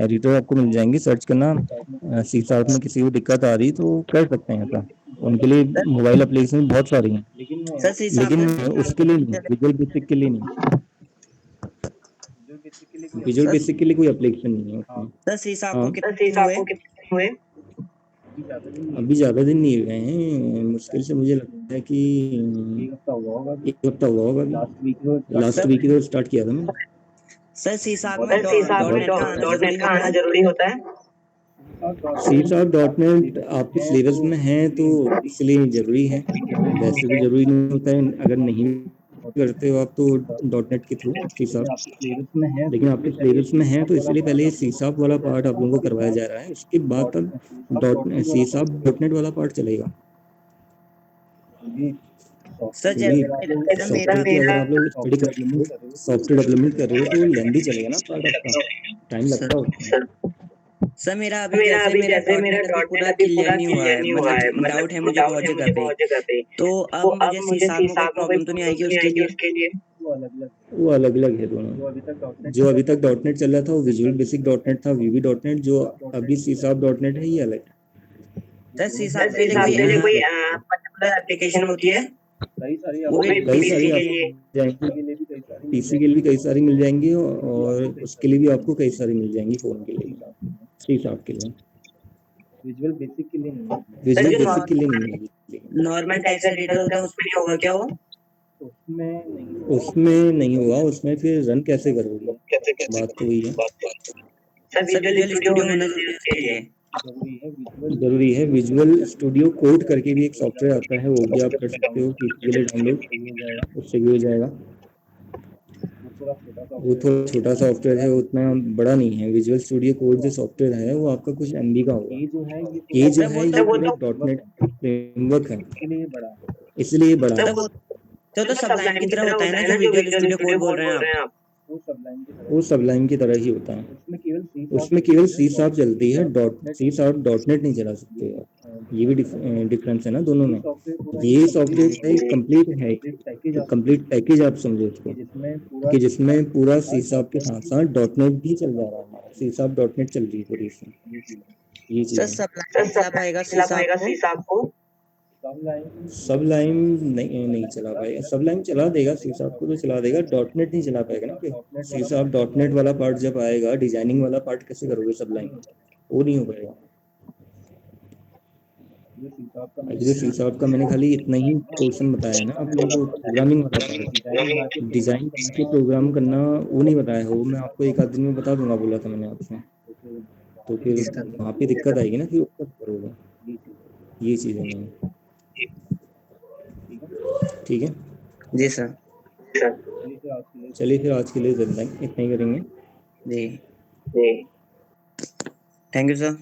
एडिटर आपको मिल जाएंगे, सर्च करना। सी साहब में किसी को दिक्कत आ रही तो कर सकते हैं ऐसा। उनके लिए मोबाइल एप्लीकेशन बहुत सारी हैं, सर शीशा लेकिन आपने उसके लिए नहीं, विजुअल बेसिक के लिए नहीं। विजुअल सर बेसिक के लिए कोई एप्लीकेशन नहीं है उसमें। सर शीशा आपको हाँ, कितने दिन हुए? अभी ज्यादा दिन नहीं हुए हैं, मुश्किल से मुझे लगता है कि 1 हफ्ता हुआ होगा। लास्ट सर वीक ही तो स्टार्ट किया था मैंने। सर शीशा में डॉट नेट का आना जरूरी होता है? सी शार्प डॉट नेट आपके सिलेबस में है तो इसलिए जरूरी है। वैसे तो जरूरी नहीं होता है, अगर नहीं करते हो आप तो डॉट नेट के थ्रू सी शार्प। लेकिन आपके सिलेबस में है तो इसलिए पहले सी शार्प वाला पार्ट आप लोगों को करवाया जा रहा है, उसके बाद तब dot C sharp dot net वाला पार्ट चलेगा। सर क्योंकि जैसे मेरा सॉफ्टवेयर की अगर आप लोग स्टडी कर रहे हो, सॉफ्टवेयर डेवलपमेंट कर रहे हो, तो लेंदी चलेगा ना पार्ट आपका, टाइम सर लगता है उसमें। सर मेरा अभी जैसे मेरा डॉट नेट अभी पूरा क्लियर नहीं हुआ है, मतलब डाउट है मुझे बहुत जगह पे। तो अब मुझे सी शार्प में कोई प्रॉब्लम तो नहीं आएगी उसके लिए? वो अलग अलग है दोनों। जो अभी तक डॉट नेट चल रहा था वो विजुअल बेसिक डॉट नेट था, वीवी डॉट नेट। जो अभी सी शार्प डॉट नेट है, ये अलग है। सर सी शार्प के लिए कोई दोनों पर्टिकुलर एप्लीकेशन होती है? वो भी कई पीसी सारी के आपको लिए? मिल जाएंगी, पीसी के लिए भी कई सारी मिल जाएंगी, और उसके लिए भी आपको कई सारी मिल जाएंगी, फोन के लिए भी, सी शार्प के लिए। विजुअल बेसिक के लिए सर जो नहीं मिलेगी। नॉर्मल टेक्स्ट एडिटर होता है उसमें नहीं होगा क्या वो? उसमें नहीं होगा। उसमें फिर रन कैसे करोगे? बात तो वही है। सर विजुअल स्टूडियो होना जरूरी है उसके लिए? जरूरी है। विजुअल स्टूडियो कोड करके भी एक सॉफ्टवेयर आता है, वो भी आप कर सकते हो पीसी के लिए डाउनलोड, उससे भी हो जाएगा। वो थोड़ा छोटा सॉफ्टवेयर है, उतना बड़ा नहीं है। विजुअल स्टूडियो कोड जो सॉफ्टवेयर है वो आपका कुछ एमबी का होगा। ये जो सर वो है तो ये पूरा डॉट नेट फ्रेमवर्क है, इसलिए बड़ा सर है। वो तो सबलाइन की तरह होता है ना, जो विजुअल स्टूडियो कोड बोल रहे हैं आप? वो सबलाइन की तरह ही होता है। उसमें केवल सी शार्प चलती है, dot C sharp dot net नहीं चला सकते आप। ये भी डिफरेंस है ना दोनों में। ये सॉफ्टवेयर एक कंप्लीट है, एक कंप्लीट पैकेज आप समझो उसको, कि जिसमें पूरा सी शार्प के साथ साथ डॉट नेट भी चल रहा है। सी शार्प डॉट नेट चल रही है पूरी इसमें। ये सर चीज़ है। सबलाइन नहीं चला पाएगा सी शार्प को? सब लाइन नहीं चला पाएगा। सब लाइन चला देगा, सी शार्प को तो चला देगा, डॉट नेट नहीं चला पाएगा ना। फिर सी शार्प डॉट नेट वाला पार्ट जब आएगा, डिजाइनिंग वाला पार्ट कैसे करोगे सब लाइन? वो नहीं हो पाएगा। एक्चुअली सी शार्प का मैंने खाली इतना ही पोर्शन बताया है ना आप लोगों को, प्रोग्रामिंग वाला पार्ट। डिजाइन के प्रोग्राम करना वो नहीं बताया, वो मैं आपको एक आध दिन में बता दूंगा बोला था मैंने आपसे। तो फिर वहाँ पे दिक्कत आएगी ना, फिर वो कब करोगे? ये चीज़ है नहीं। ठीक है। जी सर। चलिए फिर आज के लिए इतना ही करेंगे। जी, थैंक यू सर।